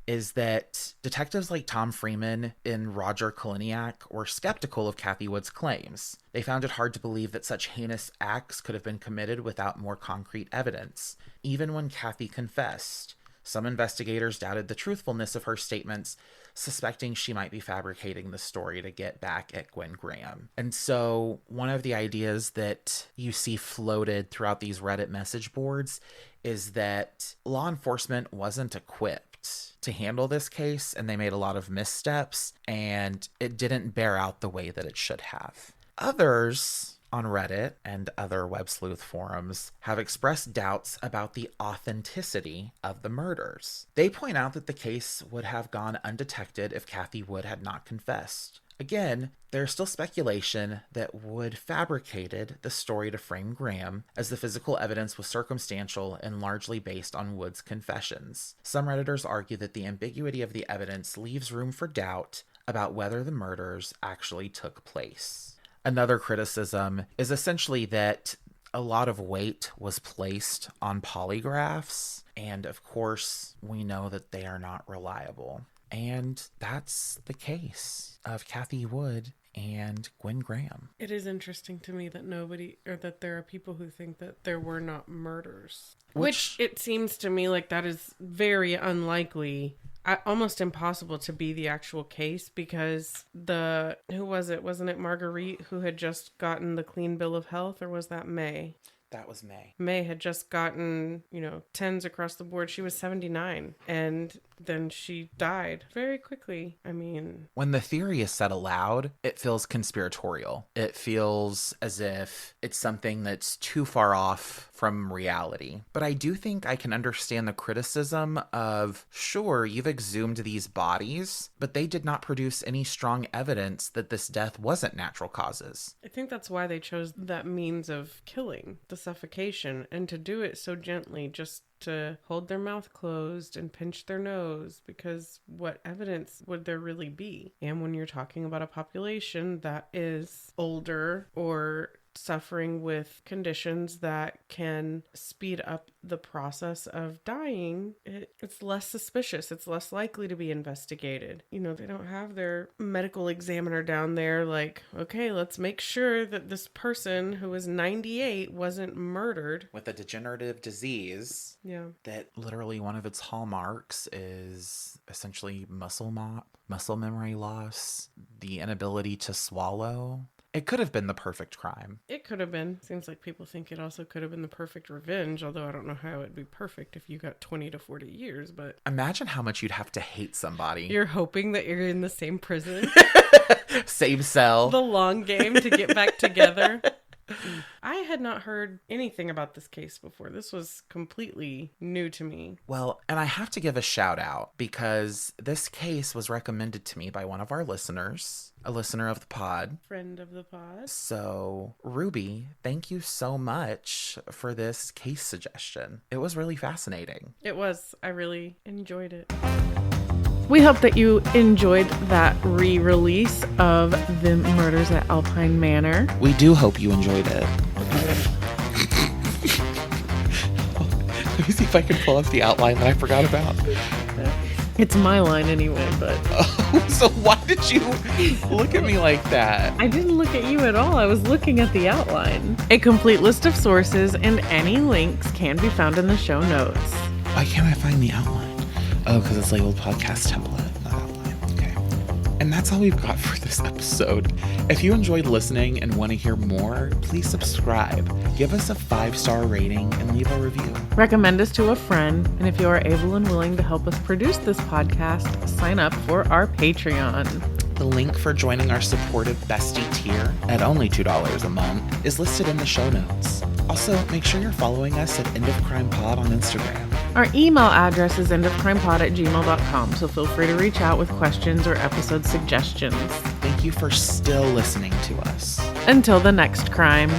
is that detectives like Tom Freeman and Roger Kaliniak were skeptical of Cathy Wood's claims. They found it hard to believe that such heinous acts could have been committed without more concrete evidence. Even when Cathy confessed, some investigators doubted the truthfulness of her statements, suspecting she might be fabricating the story to get back at Gwen Graham. And so one of the ideas that you see floated throughout these Reddit message boards is that law enforcement wasn't equipped to handle this case, and they made a lot of missteps, and it didn't bear out the way that it should have. Others on Reddit and other web sleuth forums have expressed doubts about the authenticity of the murders. They point out that the case would have gone undetected if Cathy Wood had not confessed. Again, there's still speculation that Wood fabricated the story to frame Graham, as the physical evidence was circumstantial and largely based on Wood's confessions. Some Redditors argue that the ambiguity of the evidence leaves room for doubt about whether the murders actually took place. Another criticism is essentially that a lot of weight was placed on polygraphs, and of course, we know that they are not reliable. And that's the case of Cathy Wood and Gwen Graham. It is interesting to me that there are people who think that there were not murders. Which it seems to me like that is very unlikely, almost impossible to be the actual case, because who was it? Wasn't it Marguerite who had just gotten the clean bill of health, or was that May? That was May. May had just gotten, 10s across the board. She was 79, and then she died very quickly. I mean, when the theory is said aloud, it feels conspiratorial. It feels as if it's something that's too far off from reality. But I do think I can understand the criticism of, sure, you've exhumed these bodies, but they did not produce any strong evidence that this death wasn't natural causes. I think that's why they chose that means of killing, the suffocation, and to do it so gently, just to hold their mouth closed and pinch their nose, because what evidence would there really be? And when you're talking about a population that is older or suffering with conditions that can speed up the process of dying, it's less suspicious. It's less likely to be investigated. They don't have their medical examiner down there like, okay, let's make sure that this person who is 98 wasn't murdered with a degenerative disease. Yeah. That literally one of its hallmarks is essentially muscle memory loss, the inability to swallow. It could have been the perfect crime. It could have been. Seems like people think it also could have been the perfect revenge, although I don't know how it'd be perfect if you got 20 to 40 years, but... Imagine how much you'd have to hate somebody. You're hoping that you're in the same prison. Same cell. The long game to get back together. I had not heard anything about this case before. This was completely new to me. Well, and I have to give a shout out because this case was recommended to me by one of our listeners, a listener of the pod. Friend of the pod. So, Ruby, thank you so much for this case suggestion. It was really fascinating. It was. I really enjoyed it. We hope that you enjoyed that re-release of The Murders at Alpine Manor. We do hope you enjoyed it. Let me see if I can pull up the outline that I forgot about. It's my line anyway, but... Oh, so why did you look at me like that? I didn't look at you at all. I was looking at the outline. A complete list of sources and any links can be found in the show notes. Why can't I find the outline? Oh, because it's labeled podcast template, not outline. Okay. And that's all we've got for this episode. If you enjoyed listening and want to hear more, please subscribe, give us a 5-star rating, and leave a review. Recommend us to a friend, and if you are able and willing to help us produce this podcast, sign up for our Patreon. The link for joining our supportive bestie tier at only $2 a month is listed in the show notes. Also, make sure you're following us at End of Crime Pod on Instagram. Our email address is endofcrimepod@gmail.com, so feel free to reach out with questions or episode suggestions. Thank you for still listening to us. Until the next crime.